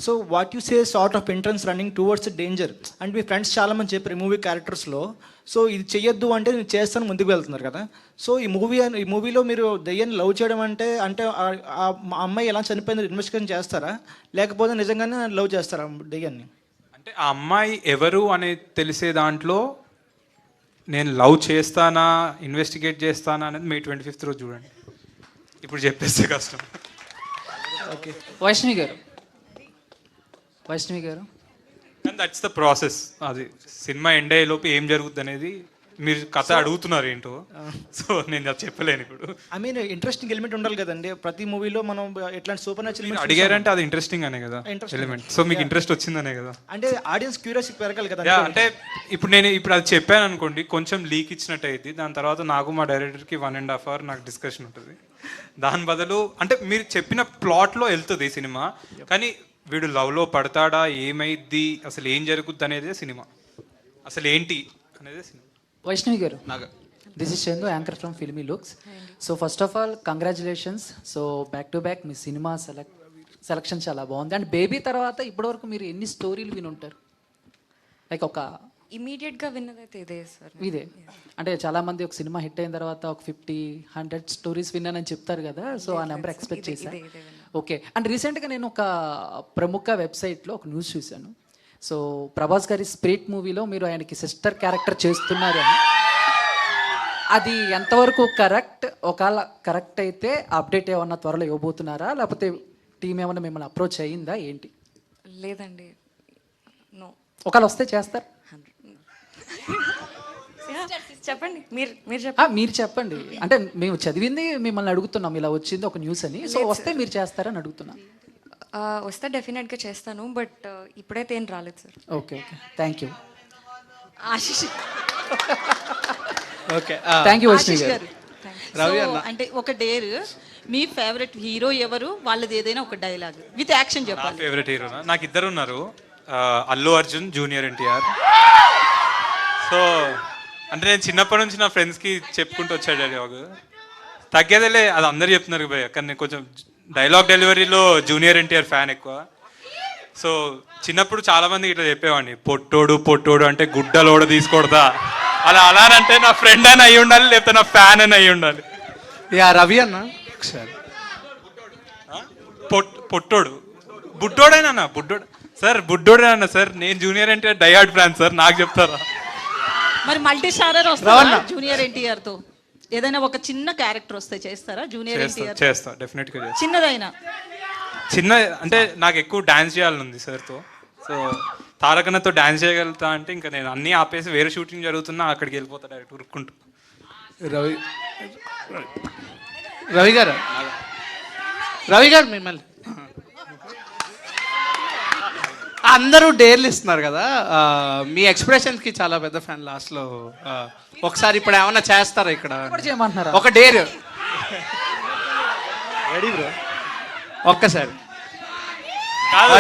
So what you say sort of entrance running towards danger and me friends చాలామంది చెప్పారు ఈ మూవీ క్యారెక్టర్స్లో. సో ఇది చెయ్యొద్దు అంటే నేను చేస్తాను ముందుకు వెళ్తున్నారు కదా. సో ఈ మూవీలో మీరు దెయ్యాన్ని లవ్ చేయడం అంటే ఆ అమ్మాయి ఎలా చనిపోయింది ఇన్వెస్టిగేషన్ చేస్తారా, లేకపోతే నిజంగానే లవ్ చేస్తారా దెయ్యాన్ని? అంటే ఆ అమ్మాయి ఎవరు అనేది తెలిసే దాంట్లో నేను లవ్ చేస్తానా ఇన్వెస్టిగేట్ చేస్తానా అనేది May 25th రోజు చూడండి. ఇప్పుడు చెప్పేస్తే కష్టం. ఓకే, వైష్ణవి గారు అండ్ దట్స్ ద ప్రాసెస్. అది సినిమా ఎండ్ అయ్యే లోపు ఏం జరుగుద్ది అనేది మీరు కథ అడుగుతున్నారు ఏంటో, సో నేను అది చెప్పలేను ఇప్పుడు. ఐ మీన్ ఇంట్రెస్టింగ్ ఎలిమెంట్ ఉండాలి కదండి ప్రతి మూవీలో. మనం ఎట్లాంటి సూపర్ న్యాచురల్ అడిగారంటే అది ఇంట్రెస్టింగ్ అనే కదా ఎలిమెంట్. సో మీకు ఇంట్రెస్ట్ వచ్చిందనే కదా. అంటే ఆడియన్స్ క్యూరియాసిటీ పెరగాలి కదా. అంటే ఇప్పుడు అది చెప్పాను అనుకోండి, కొంచెం లీక్ ఇచ్చినట్టు అయింది. దాని తర్వాత నాకు మా డైరెక్టర్కి 1.5 hour నాకు డిస్కషన్ ఉంటుంది. దాని బదులు అంటే మీరు చెప్పిన ప్లాట్లో వెళ్తుంది ఈ సినిమా, కానీ వీడు లవ్లో పడతాడా, ఏమైద్ది, అసలు ఏం జరుగుద్ది అనేది సినిమా, అసలు ఏంటి అనేది సినిమా. వైష్ణవి గారు, this is Chandu, anchor from filmy looks. So first of all congratulations. So back to back me cinema selection చాలా బాగుంది. అండ్ బేబీ తర్వాత ఇప్పటివరకు మీరు ఎన్ని స్టోరీలు విని ఉంటారు? లైక్ ఒక ఇమీడియట్గా విన్నదైతే ఇదే సార్. ఇదే అంటే చాలామంది ఒక సినిమా హిట్ అయిన తర్వాత ఒక 50-100 స్టోరీస్ విన్నానని చెప్తారు కదా. సో ఆ నెంబర్ ఎక్స్పెక్ట్ చేశాను. ఓకే. అండ్ రీసెంట్గా నేను ఒక ప్రముఖ వెబ్సైట్లో ఒక న్యూస్ చూశాను. సో ప్రభాస్ గారి స్పిరిట్ మూవీలో మీరు ఆయనకి సిస్టర్ క్యారెక్టర్ చేస్తున్నారు అని. అది ఎంతవరకు కరెక్ట్? ఒకవేళ కరెక్ట్ అయితే అప్డేట్ ఏమన్నా త్వరలో ఇవ్వబోతున్నారా, లేకపోతే టీం ఏమన్నా మిమ్మల్ని అప్రోచ్ అయ్యిందా ఏంటి? లేదండి, నో. ఒకవేళ వస్తే చేస్తారు? చెప్పండి, మీరు మీరు చెప్పండి. అంటే మేము చదివింది మిమ్మల్ని అడుగుతున్నాం, ఇలా వచ్చింది ఒక న్యూస్ అని. సో వస్తే మీరు చేస్తారని అడుగుతున్నాం. వస్తే డెఫినెట్గా చేస్తాను, బట్ ఇప్పుడైతే ఏం రాలేదు sir. Okay, thank you. Ashish okay, thank you Vaishnavi గారు. అంటే ఒక డేర్, మీ ఫేవరెట్ హీరో ఎవరు, వాళ్ళది ఏదైనా ఒక డైలాగ్ విత్ యాక్షన్ చెప్పాలి. ఫేవరెట్ హీరోనా? నాకు ఇద్దరు ఉన్నారు, అల్లు అర్జున్, జూనియర్ ఎన్టీఆర్. సో అంటే నేను చిన్నప్పటి నుంచి నా ఫ్రెండ్స్కి చెప్పుకుంటూ వచ్చాడు డైలాగ్. తగ్గేదేలే, అది అందరు చెప్తున్నారు భయ్య, కానీ నేను కొంచెం డైలాగ్ డెలివరీలో జూనియర్ ఎన్టీఆర్ ఫ్యాన్ ఎక్కువ. సో చిన్నప్పుడు చాలామంది ఇట్లా చెప్పేవాడిని, పొట్టోడు అంటే గుడ్డలోడ తీసుకోడదా, అలానంటే నా ఫ్రెండ్ అని అయి ఉండాలి, లేకపోతే నా ఫ్యాన్ అని అయి ఉండాలి. రవి అన్న పొట్టోడు బుడ్డోడేనా? బుడ్డోడేనా సార్? నేను junior NTR diehard fan sir, నాకు చెప్తారా? మరి మల్టీ స్టారర్ వస్తారా జూనియర్ ఎన్టీఆర్ తో? ఏదైనా ఒక చిన్న క్యారెక్టర్ వస్తే చేస్తారా జూనియర్ ఎన్టీఆర్? చేస్తా, డెఫినెట్గా చేస్తా. చిన్నదైనా చిన్న అంటే నాకు ఎక్కువ డాన్స్ చేయాలని ఉంది సార్తో. సో తారకన్నతో డాన్స్ చేయగలుగుతా అంటే ఇంకా నేను అన్నీ ఆపేసి వేరే షూటింగ్ జరుగుతున్నా అక్కడికి వెళ్ళిపోతా డైరెక్ట్ ఉరుక్కుంటూ. రవి గారు మిమ్మల్ని అందరూ డేర్లు ఇస్తున్నారు కదా, మీ ఎక్స్ప్రెషన్స్కి చాలా పెద్ద ఫ్యాన్. లాస్ట్లో ఒకసారి ఇప్పుడు ఏమన్నా చేస్తారా ఇక్కడ? చేయమంటున్నారా? ఒక డేర్ రెడీ బ్రో, ఒక్కసారి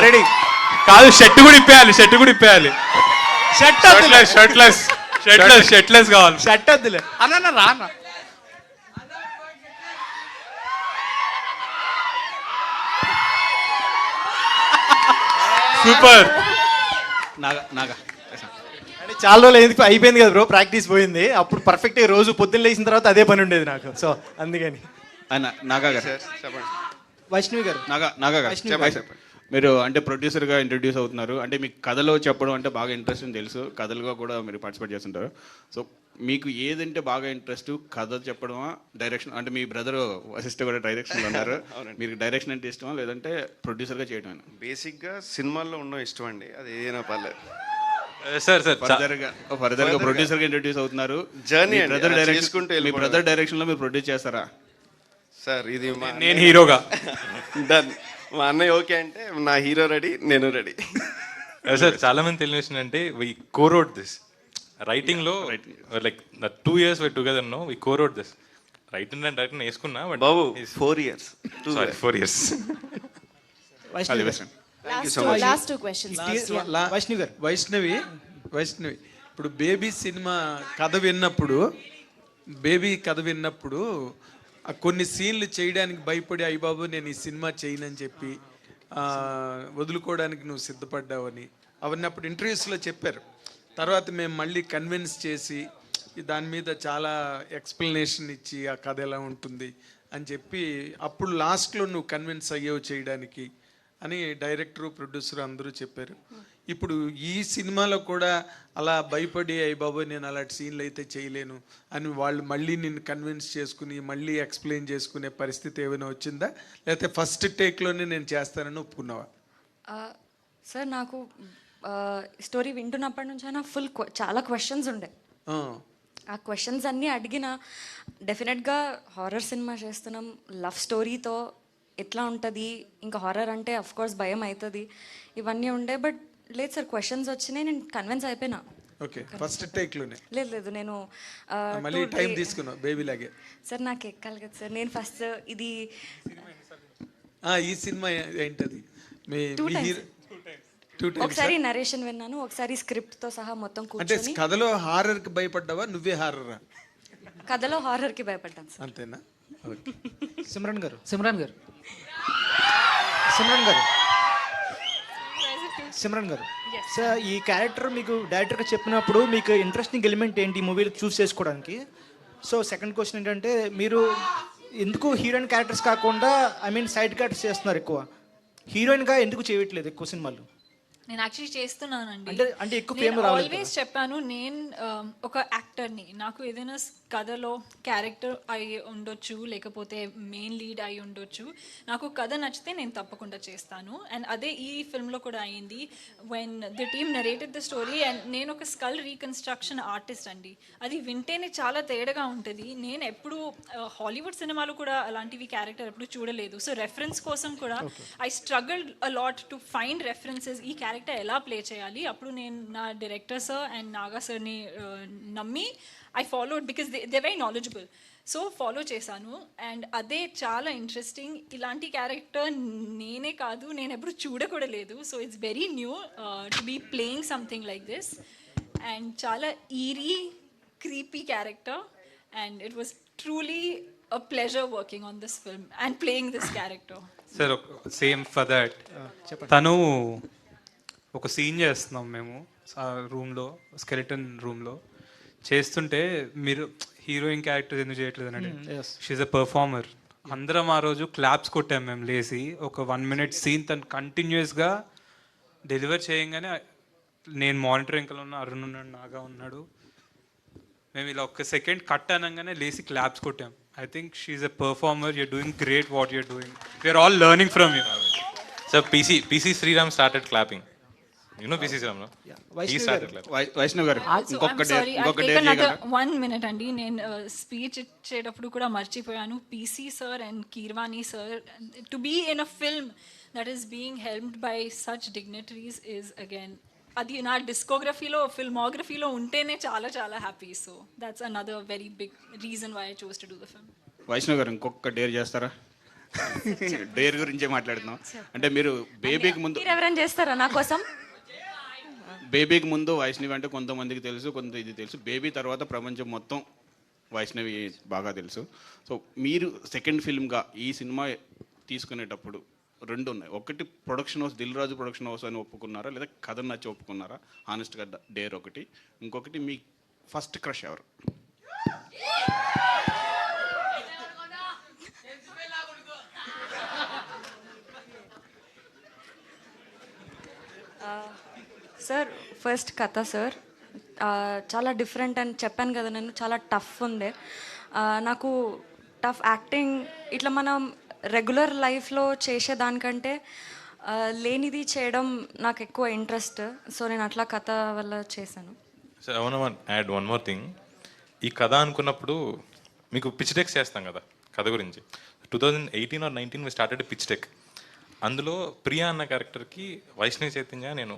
రెడీ కాదు, షర్ట్ కూడా ఇప్పేయాలి. షర్ట్లెస్ కావాలి. షర్ట్ వద్దులే అన్న, రానా? సూపర్. అంటే చాలా రోజులు అయిపోయింది కదా బ్రో, ప్రాక్టీస్ పోయింది. అప్పుడు పర్ఫెక్ట్గా రోజు పొద్దున్న లేచిన తర్వాత అదే పని ఉండేది నాకు. సో అందుకని వైష్ణవి గారు, మీరు అంటే ప్రొడ్యూసర్గా ఇంట్రడ్యూస్ అవుతున్నారు, అంటే మీకు కథలో చెప్పడం అంటే బాగా ఇంట్రెస్ట్ అని తెలుసు, కథలుగా కూడా మీరు పార్టిసిపేట్ చేస్తుంటారు. సో మీకు ఏదంటే బాగా ఇంట్రెస్ట్, కథ చెప్పడమా, డైరెక్షన్? అంటే మీ బ్రదర్ వశిష్ఠ కూడా డైరెక్షన్లో ఉన్నారు, మీకు డైరెక్షన్ అంటే ఇష్టమా లేదంటే ప్రొడ్యూసర్గా చేయడమేనా? బేసిక్గా సినిమాల్లో ఉన్న ఇష్టం అండి, అది ఏదైనా పర్లేదు సార్. ఫర్దర్గా ప్రొడ్యూసర్గా ఇంట్రడ్యూస్ అవుతున్నారు, జర్నీ మీ బ్రదర్ డైరెక్షన్లో మీరు ప్రొడ్యూస్ చేస్తారా? సార్ ఇది నేను హీరోగా డన్, మా అన్నయ్య ఓకే అంటే నా హీరో రెడీ, నేను రెడీ. సార్ చాలా మంది తెలియని విషయం అంటే వి కోరోడ్ దిస్ రైటింగ్ లో, like 2 years we're together now, we co-wrote this. Writing and direction వేసుకున్నా, బట్ బాబు 4 years. Sorry 4 years. Last two questions. Vaishnavi, ఇప్పుడు బేబీ సినిమా కథ విన్నప్పుడు కొన్ని సీన్లు చేయడానికి భయపడి అయ్యబాబు నేను ఈ సినిమా చేయనని చెప్పి వదులుకోవడానికి నువ్వు సిద్ధపడ్డావని అవన్నీ అప్పుడు ఇంటర్వ్యూస్లో చెప్పారు. తర్వాత మేము మళ్ళీ కన్విన్స్ చేసి దాని మీద చాలా ఎక్స్ప్లెనేషన్ ఇచ్చి ఆ కథ ఎలా ఉంటుంది అని చెప్పి అప్పుడు లాస్ట్లో నువ్వు కన్విన్స్ అయ్యేవు చేయడానికి అని డైరెక్టరు ప్రొడ్యూసర్ అందరూ చెప్పారు. ఇప్పుడు ఈ సినిమాలో కూడా అలా భయపడి అయ్యి బాబోయ్ నేను అలాంటి సీన్లు అయితే చేయలేను అని వాళ్ళు మళ్ళీ నిన్ను కన్విన్స్ చేసుకుని మళ్ళీ ఎక్స్ప్లెయిన్ చేసుకునే పరిస్థితి ఏమైనా వచ్చిందా, లేకపోతే ఫస్ట్ టేక్లోనే నేను చేస్తానని ఒప్పుకున్నావా? సార్ నాకు స్టోరీ వింటున్నప్పటి నుంచి అయినా చాలా క్వశ్చన్స్ ఉండే. ఆ క్వశ్చన్స్ అన్నీ అడిగిన డెఫినెట్గా హారర్ సినిమా చేస్తున్నాం, లవ్ స్టోరీతో ఎట్లా ఉంటుంది, ఇంకా హారర్ అంటే అఫ్ కోర్స్ భయం అవుతుంది, ఇవన్నీ ఉండే. బట్ లేదు సార్, క్వశ్చన్స్ వచ్చినాయి, నేను కన్విన్స్ అయిపోయినా. ఓకే, ఫస్ట్ టేక్లోనే? లేదు నేను మళ్ళీ టైం తీసుకున్నావు బేబీ లాగే. సార్ నాకు ఎక్కాలి కదా సార్, నేను ఫస్ట్ ఇది ఈ సినిమా ఏంటది? ఒకసారి నరేషన్ విన్నాను, ఒకసారి స్క్రిప్ట్తో సహా మొత్తం అంటే కూర్చొని. కథలో హారర్కి భయపడ్డావా, నువ్వే హారరా? కథలో హారర్కి భయపడ్డాను సార్. అంతేనా? సిమ్రన్ గారు సార్, ఈ క్యారెక్టర్ మీకు డైరెక్టర్గా చెప్పినప్పుడు మీకు ఇంట్రెస్టింగ్ ఎలిమెంట్ ఏంటి ఈ మూవీలో చూస్ చేసుకోవడానికి? సో సెకండ్ క్వశ్చన్ ఏంటంటే, మీరు ఎందుకు హీరోయిన్ క్యారెక్టర్స్ కాకుండా సైడ్ క్యారెక్టర్స్ చేస్తున్నారు ఎక్కువ? హీరోయిన్గా ఎందుకు చేయట్లేదు ఎక్కువ సినిమాలు? నేను యాక్చువల్లీ చేస్తున్నానండి. అంటే ఎక్కువ ఫేమ్ రావాలి. ఆల్వేస్ చెప్పాను, నేను ఒక యాక్టర్ని, నాకు ఏదైనా కథలో క్యారెక్టర్ అయి ఉండొచ్చు, లేకపోతే మెయిన్ లీడ్ అయి ఉండొచ్చు, నాకు కథ నచ్చితే నేను తప్పకుండా చేస్తాను. అండ్ అదే ఈ ఫిల్మ్లో కూడా అయింది. When the team narrated the story, and నేను ఒక స్కల్ రీకన్స్ట్రక్షన్ ఆర్టిస్ట్ అండి, అది వింటేనే చాలా తేడాగా ఉంటుంది. నేను ఎప్పుడు హాలీవుడ్ సినిమాలో కూడా అలాంటివి క్యారెక్టర్ ఎప్పుడు చూడలేదు. సో రెఫరెన్స్ కోసం కూడా I struggled a lot to find references, ఈ క్యారెక్టర్ ఎలా ప్లే చేయాలి. అప్పుడు నేను నా డైరెక్టర్ సార్ అండ్ నాగా సార్ని నమ్మి I followed, because they very knowledgeable. So follow చేశాను. అండ్ అదే చాలా ఇంట్రెస్టింగ్. ఇలాంటి క్యారెక్టర్ నేనే కాదు, నేను ఎప్పుడు చూడకూడా లేదు. So it's very new to be playing something like this. And చాలా eerie creepy character, and it was truly a pleasure working on this film and playing this character. Sir same for that, తను ఒక సీన్ చేస్తున్నాం మేము ఆ రూమ్లో, స్కెలిటన్ రూమ్లో చేస్తుంటే మీరు హీరోయిన్ క్యారెక్టర్ ఎందుకు చేయట్లేదు అని, షీఈ్ అ పర్ఫార్మర్. అందరం ఆ రోజు క్లాప్స్ కొట్టాం మేము లేసి. ఒక 1 minute సీన్ తను కంటిన్యూస్గా డెలివర్ చేయంగానే, నేను మానిటర్ వెంకలు ఉన్నా, అరుణ్ ఉన్నాడు, నాగా ఉన్నాడు, మేము ఇలా ఒక్క సెకండ్ కట్ అనగానే లేసి క్లాప్స్ కొట్టాం. I think she's a performer. You're doing great what you're doing. We're all learning from you. So PC Sriram started clapping. You know PC Sriram, no? He started clapping. Vaishnav garu ఇంకొక take another 1 minute అండి. నేను స్పీచ్ ఇచ్చేటప్పుడు కూడా మర్చిపోయాను. PC sir and Kirwani sir, to be in a film that is being helmed by such dignitaries is again, అది నా డిస్కోగ్రఫీలో, ఫిల్మోగ్రఫీలో ఉంటేనే చాలా చాలా happy. So that's another very big reason why I chose to do the film. Vaishnav garu ఇంకొక డేర్ చేస్తారా? డేర్ గురించే మాట్లాడుతున్నాం. అంటే మీరు బేబీకి ముందు ఎవరైనా చేస్తారా నా కోసం? బేబీకి ముందు వైష్ణవి అంటే కొంతమందికి తెలుసు, కొంత ఇది తెలుసు. బేబీ తర్వాత ప్రపంచం మొత్తం వైష్ణవి బాగా తెలుసు. సో మీరు సెకండ్ ఫిల్మ్గా ఈ సినిమా తీసుకునేటప్పుడు 2 ఉన్నాయి. ఒకటి production house, Dil Raju production house అని ఒప్పుకున్నారా, లేదా కథ నచ్చి ఒప్పుకున్నారా? హానెస్ట్గా డేర్ ఒకటి. ఇంకొకటి మీ ఫస్ట్ క్రష్ ఎవరు? సార్ ఫస్ట్ కథ సార్ చాలా డిఫరెంట్ అని చెప్పాను కదా, నేను చాలా టఫ్ ఉండే. నాకు టఫ్ యాక్టింగ్ ఇట్లా మనం రెగ్యులర్ లైఫ్లో చేసేదానికంటే లేనిది చేయడం నాకు ఎక్కువ ఇంట్రెస్ట్. సో నేను అట్లా కథ వల్ల చేశాను. So I want add one more thing. ఈ కథ అనుకున్నప్పుడు మీకు పిచ్ డెక్స్ చేస్తాం కదా కథ గురించి. 2018 or 19 we started pitch deck. అందులో ప్రియా అన్న క్యారెక్టర్కి వైష్ణవి చైతన్య, నేను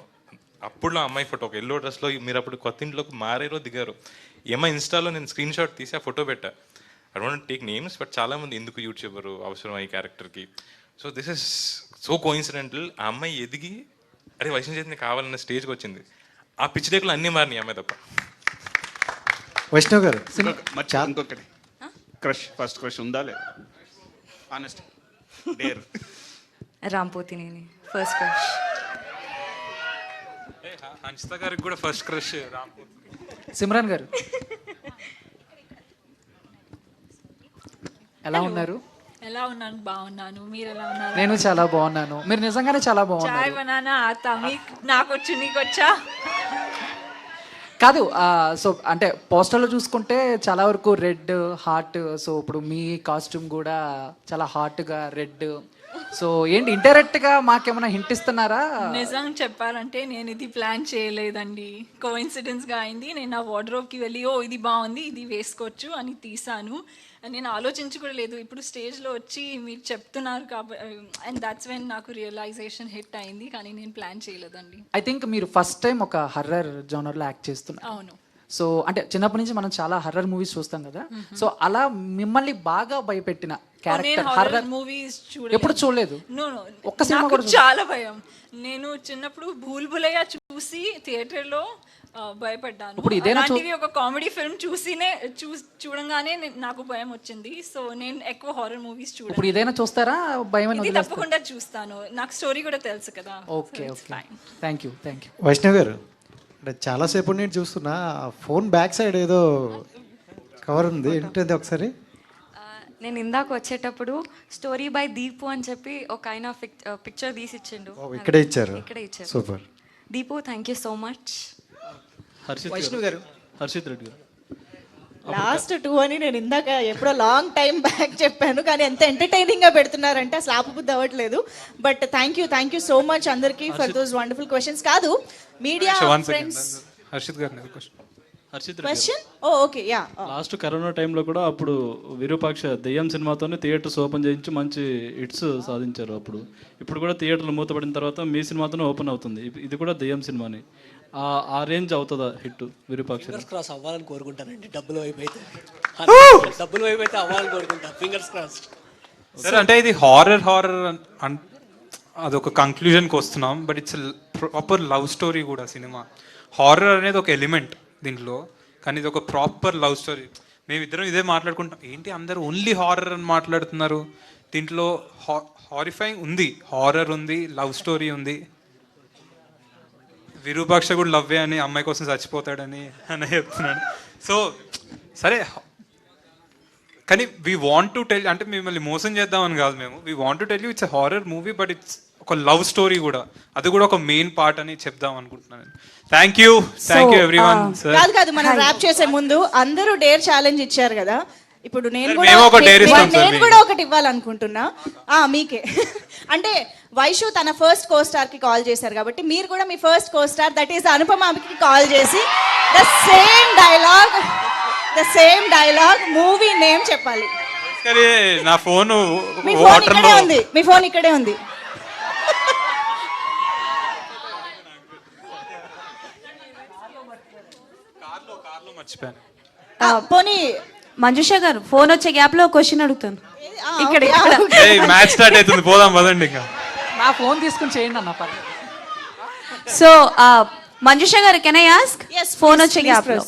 అప్పుడులో అమ్మాయి ఫోటో ఒక ఎల్లో డ్రెస్లో, మీరు అప్పుడు కొత్త ఇంట్లోకి మారేరో దిగారు. ఏమో ఇన్స్టాలో నేను స్క్రీన్ షాట్ తీసి ఆ ఫోటో పెట్టా. I don't take names, but చాలామంది ఎందుకు యూట్యూబర్ అవసరం ఈ క్యారెక్టర్కి. So this is so coincidental. ఆ అమ్మాయి ఎదిగి అరే వైష్ణవి చైతన్య కావాలన్న స్టేజ్కి వచ్చింది. ఆ పిచ్ డెక్లో అన్నీ మారినాయి అమ్మాయి తప్ప. వైష్ణవ్ గారు ఇంకొకటి క్రష్, ఫస్ట్ క్రష్ ఉందా లేదా? Honest dare. Ram Pothineni first crush. Hanshitha గారికి కూడా ఫస్ట్ క్రష్ సిమ్రాన్ గారు ఎలా ఉన్నారు? ఎలా ఉన్నాను? బాగున్నాను. మీరు ఎలా ఉన్నారు? నేను చాలా బాగున్నాను. మీరు నిజంగానే చాలా చాయ్ బాగున్నారు. బనానా ఆతా మీకు నాకొచ్చు నీకొచ్చా? కాదు సో అంటే పోస్టర్లో చూసుకుంటే చాలా వరకు రెడ్ హార్ట్, సో ఇప్పుడు మీ కాస్ట్యూమ్ కూడా చాలా హార్ట్గా రెడ్. సో ఏంటి ఇండైరెక్ట్గా మాకేమైనా హింట్ ఇస్తున్నారా? నిజం చెప్పాలంటే నేను ఇది ప్లాన్ చేయలేదండి. కోఇన్సిడెన్స్గా అయింది. నేను నా వార్డ్రోబ్కి వెళ్ళి ఓ ఇది బాగుంది ఇది వేసుకోవచ్చు అని తీసాను. నేను ఆలోచించి కూడా లేదు. ఇప్పుడు స్టేజ్లో వచ్చి మీరు చెప్తున్నారు కాబట్టి అండ్ దట్స్ వెన్ నాకు రియలైజేషన్ హిట్ అయింది. కానీ నేను ప్లాన్ చేయలేదండి. ఐ థింక్ మీరు ఫస్ట్ టైం ఒక హర్రర్ జోనర్లో యాక్ట్ చేస్తున్నారు. అవును. సో అంటే చిన్నప్పటి నుంచి మనం చాలా హర్రర్ మూవీస్ చూస్తాం కదా, సో అలా మిమ్మల్ని బాగా భయపెట్టిన క్యారెక్టర్ హర్రర్ మూవీస్ ఎప్పుడు చూడలేదు? ఒక్క సినిమా కూడా చాలా భయం. నేను చిన్నప్పుడు భూల్ భులయ్యా చూసి థియేటర్లో భయపడ్డాను. ఇప్పుడు ఇదేనా అలాంటివి ఒక కామెడీ ఫిల్మ్ చూడంగానే నాకు భయం వచ్చింది. సో నేను ఎక్కువ హారర్ మూవీస్ ఇప్పుడు చూడను. ఇదేనా చూస్తారా? భయం అని ఇది వదిలేస్తారా? తప్పకుండా చూస్తాను. నాకు స్టోరీ కూడా తెలుసు కదా. Okay okay thank you. Vaishnav garu, అంటే చాలాసేపు నేను చూస్తున్నా ఫోన్ బ్యాక్ సైడ్ ఏదో కవర్ ఉంది, ఏంటంటే ఒకసారి. నేను ఇందాక వచ్చేటప్పుడు స్టోరీ బై దీపు అని చెప్పి ఒక ఆయన పిక్చర్ తీసి ఇచ్చిండు. ఇక్కడే ఇచ్చారు. ఇక్కడే ఇచ్చారు. Super. Deepu thank you so much. Vaishnav garu, Harshit Reddy గారు, లాస్ట్ 2 అని నేను ఇందాక ఎప్పుడో లాంగ్ టైం బ్యాక్ చెప్పాను, కానీ ఎంత ఎంటర్టైనింగ్ గా పెడుతున్నారంటే అసలు ఆపబుద్ధి అవ్వట్లేదు. But thank you so much అందరికి ఫర్ దోస్ వండర్ఫుల్ క్వశ్చన్స్. కాదు media friends Harshit garu Harshit question okay yeah last corona టైంలో కూడా అప్పుడు విరూపాక్ష దెయ్యం సినిమాతోనే థియేటర్స్ ఓపెన్ చేయించి మంచి హిట్స్ సాధించారు. అప్పుడు ఇప్పుడు కూడా థియేటర్లు మూతపడిన తర్వాత మీ సినిమాతోనే ఓపెన్ అవుతుంది. ఇది కూడా దెయ్యం సినిమాని. ఆ రేంజ్ అవుతుందా హిట్ విరూపాక్ష? ఫింగర్స్ క్రాస్ అవ్వాలని కోరుకుంటానండి. డబ్బులు అయిపోతే అవ్వాలని కోరుకుంటాను. Fingers cross. సార్ అంటే ఇది హారర్ అదొక కంక్లూజన్కి వస్తున్నాం, but it's proper love story కూడా సినిమా. హారర్ అనేది ఒక ఎలిమెంట్ దీంట్లో, కానీ ఇది ఒక ప్రాపర్ లవ్ స్టోరీ. మేమిద్దరం ఇదే మాట్లాడుకుంటాం, ఏంటి అందరూ ఓన్లీ హారర్ అని మాట్లాడుతున్నారు. దీంట్లో హారిఫైయింగ్ ఉంది, హారర్ ఉంది, లవ్ స్టోరీ ఉంది. విరూపాక్ష కూడా లవ్వే అని అమ్మాయి కోసం చచ్చిపోతాడని అని చెప్తున్నాడు. సో సరే, కానీ వీ వాంట్ టు టెల్, అంటే మిమ్మల్ని మోసం చేద్దామని కాదు మేము. We want to tell you it's a horror movie, but it's ఒక లవ్ స్టోరీ కూడా, అది కూడా ఒక మెయిన్ పార్ట్ అని చెప్దాం అనుకుంటున్నాను. Thank you everyone. కాదు మనం ర్యాప్ చేసే ముందు అందరూ డేర్ ఛాలెంజ్ ఇచ్చారు కదా, ఇప్పుడు నేను కూడా ఒకటి ఇవ్వాలనుకుంటున్నా మీకే. అంటే వైషు తన ఫస్ట్ కో స్టార్ కి కాల్ చేశారు కాబట్టి మీరు కూడా మీ first co star that is అనుపమకి కాల్ చేసి the same dialogue movie name చెప్పాలి. నా ఫోన్ మీ ఫోన్ ఇక్కడే ఉంది. పోనీ మంజుష గారు ఫోన్ వచ్చే గ్యాప్ లో క్వశ్చన్ అడుగుతాను. ఇక్కడ మ్యాచ్ స్టార్ట్ అవుతుంది, పోదాం పదండి. ఇంకా నా ఫోన్ తీసుకుని చేయండి అన్న. సో మంజుష గారు, కెన్ ఐ ఆస్క్? ఫోన్ వచ్చే గ్యాప్ లో.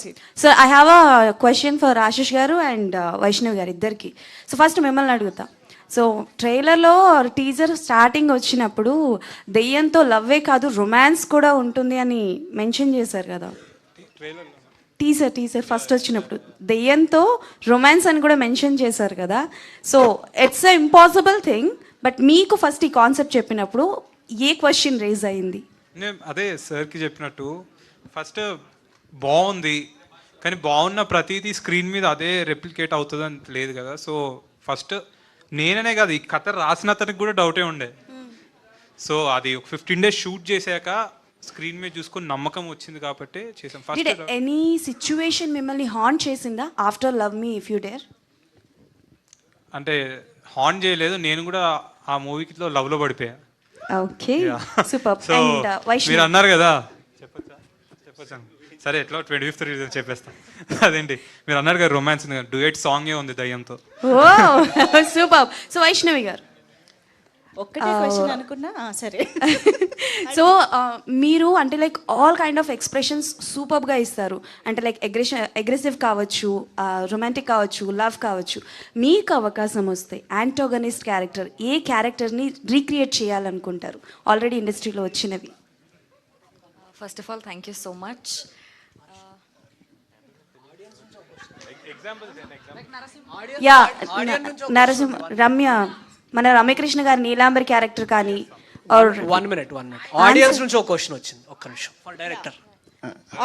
So I have a question for Ashish గారు అండ్ వైష్ణవ్ గారు ఇద్దరికి. సో ఫస్ట్ మిమ్మల్ని అడుగుతా. సో ట్రైలర్లో టీజర్ స్టార్టింగ్ వచ్చినప్పుడు దెయ్యంతో లవ్వే కాదు రొమాన్స్ కూడా ఉంటుంది అని మెన్షన్ చేశారు కదా. టీజర్ ఫస్ట్ వచ్చినప్పుడు దెయ్యంతో రొమాన్స్ అని కూడా మెన్షన్ చేశారు కదా. So it's a impossible thing, but మీకు ఫస్ట్ ఈ కాన్సెప్ట్ చెప్పినప్పుడు ఏ క్వశ్చన్ రేజ్ అయింది? నేను అదే సార్కి చెప్పినట్టు, ఫస్ట్ బాగుంది, కానీ బాగున్న ప్రతిదీ స్క్రీన్ మీద అదే రెప్లికేట్ అవుతుందని లేదు కదా. సో ఫస్ట్ నేననే కాదు, ఈ కథ రాసిన అతనికి కూడా డౌటే ఉండే. సో అది ఒక 15 days షూట్ చేశాక స్క్రీన్ మీద చూసుకొని నమ్మకం వచ్చింది కాబట్టి చేసాం. ఫస్ట్ ఎనీ సిచ్యువేషన్ మిమ్మల్ని హాంట్ చేసిందా after love me if you dare? అంటే హాంట్ చేయలేదు, నేను కూడా ఆ మూవీలో లవ్ లో పడిపోయా. Okay super. సో మీరు అన్నారు కదా, చెప్పచ్చా? సరే ఎట్లా 25th రిలీజ్ చెప్పేస్తా. అదేంటి మీరు అన్నారు కదా రొమాన్స్ ఉంది, డ్యూయట్ సాంగే ఉంది దయ్యంతో. ఓ సూపర్. సో వైష్ణవి గారు, ఒక్కటే క్వశ్చన్ అనుకున్నా సరే. సో మీరు అంటే like all kind of expressions సూపర్గా ఇస్తారు. అంటే లైక్ అగ్రెసివ్ కావచ్చు, రొమాంటిక్ కావచ్చు, లవ్ కావచ్చు. మీకు అవకాశం వస్తే యాంటోగనిస్ట్ క్యారెక్టర్ ఏ క్యారెక్టర్ని రీక్రియేట్ చేయాలనుకుంటారు ఆల్రెడీ ఇండస్ట్రీలో వచ్చినవి? First of all thank you so much. Yeah Narasimha Ramya మన రమ్యకృష్ణ గారి నీలాంబరి క్యారెక్టర్ కానీ వన్ మినిట్ ఆడియన్స్ నుంచి ఒక క్వశ్చన్ వచ్చింది, ఒక్క నిమిషం ఫర్ డైరెక్టర్.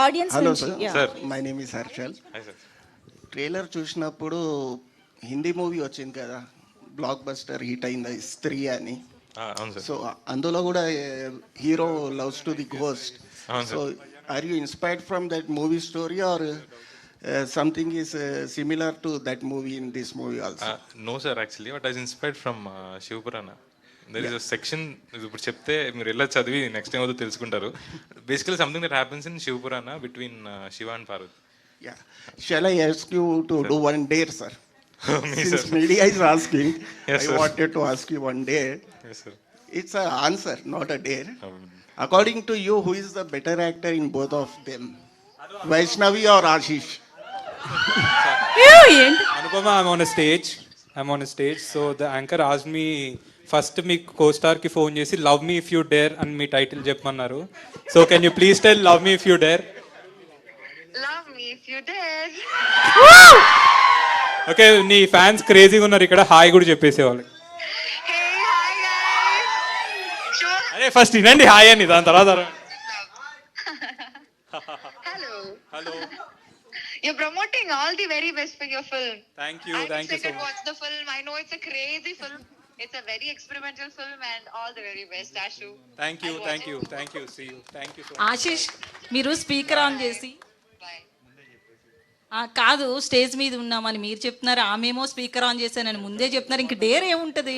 ఆడియన్స్ హలో నుంచి sir, my name is Harshal. Trailer చూసినప్పుడు హిందీ మూవీ వచ్చింది కదా, బ్లాక్ బస్టర్ హిట్ అయింది స్త్రీ అని. సో అందులో కూడా hero loves to the ghost. So are you inspired from that movie story or something is similar to that movie in this movie also? No sir, actually what is inspired from Shivapurana. There is a section, ఇప్పుడు చెప్తే మీరు వెళ్ళి చదివి నెక్స్ట్ టైం అవుతుందో తెలుసుకుంటారు. Basically something that happens in Shivapurana between Shiva and Parvati. Yeah. Shall I ask you to do one dare, sir? Me, Since sir. media is asking, Yes, I sir. wanted to ask you one dare. Yes, sir. It's an answer, not a dare. According to you, who is the better actor in both of them? Vaishnavi or Ashish? Anupama, I'm on a stage. So the anchor asked me, first me co-star కి ఫోన్ చేసి love me if you dare అని మీ టైటిల్ చెప్పమన్నారు. So can you please tell love me if you dare? Love me if you dare. Okay, నీ ఫ్యాన్స్ క్రేజీగా ఉన్నారు ఇక్కడ, హాయ్ కూడా చెప్పేసేవాళ్ళు. అరే ఫస్ట్ వినండి హాయ్ అని, దాని తర్వాత Hello. You're promoting all the very best for your film. Thank you I'm so excited to much. watch the film. I know it's a crazy film. It's a very experimental film and all the very best, Ashu. Thank you see you, thank you so Ashish మీరు స్పీకర్ ఆన్ చేసి కాదు స్టేజ్ మీద ఉన్నామని మీరు చెప్తున్నారు, ఆమెమో స్పీకర్ ఆన్ చేశానని ముందే చెప్తున్నారు. ఇంక డేర్ ఏముంటది?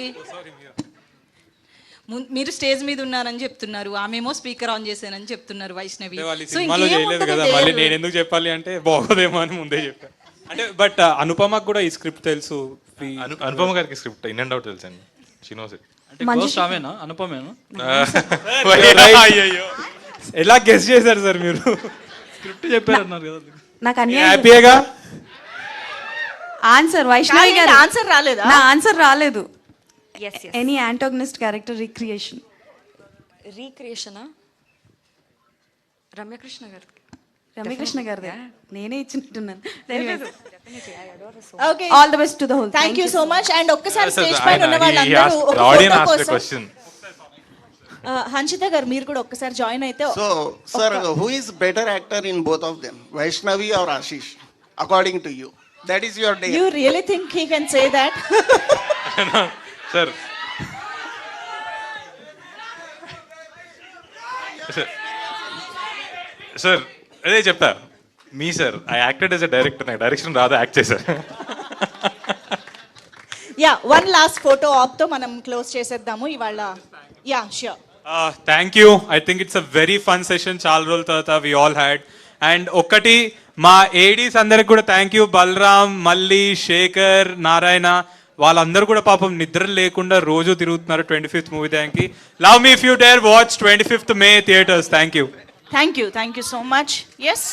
మీరు స్టేజ్ మీద ఉన్నారని చెప్తున్నారు, ఆమెమో స్పీకర్ ఆన్ చేశానని చెప్తున్నారు వైష్ణవి. సో సినిమాలో చేయలేదు కదా, మళ్ళీ నేను ఎందుకు చెప్పాలి అంటే బాగోదేమో అని ముందే చెప్పాను. అంటే బట్ అనుపమకు కూడా ఈ స్క్రిప్ట్ తెలుసు. అనుపమ గారికి స్క్రిప్ట్ ఇన్ అండ్ అవుట్ తెలుసు అండి. She knows it. అంటే గోస్ట్ ఆమెనా అనుపమేనా? అయ్యో ఎలా గెస్ చేశారు సార్ మీరు? స్క్రిప్ట్ చెప్పారన్నారు కదా. నాకు అన్ని హ్యాపీగా ఆన్సర్ వైష్ణవి గారు ఆన్సర్ రాలేదా? నా ఆన్సర్ రాలేదు. Any antagonist character రీక్రియేషనా? రమ్యకృష్ణ గారు నేనే ఇచ్చినట్టున్నాను. Okay, all the best to the whole. Thank you so much. And ఒక్కసారి స్టేజ్ పైన ఉన్న He వాళ్ళందరూ asked- ఒక the audience photo asked a కోసం question. హన్షిత గారు మీరు కూడా ఒక్కసారి జాయిన్ అయితే. So, sir, who is better actor in both of them? Vaishnavi or Ashish? According to you. That is your dare. You really think he can say that? Sir. Sir అదే చెప్తా. మీ sir I acted as a director, నాకు డైరెక్షన్ రాదు, యాక్ట్ చేశారు. Yeah, one last photo op తో మనం క్లోజ్ చేసేద్దాము ఇవాళ. Yeah sure. Thank you. I think it's a very fun session, చాలా రోజుల తర్వాత వి ఆల్ హ్యాడ్. అండ్ ఒకటి మా ఏడీస్ అందరికి కూడా థ్యాంక్ యూ. బలరామ్, మల్లి, శేఖర్, నారాయణ వాళ్ళందరూ కూడా పాపం నిద్ర లేకుండా రోజు తిరుగుతున్నారు 25th movie. Thank you. Love me if you dare watch 25th May theatres. Thank you. Thank you so much. Yes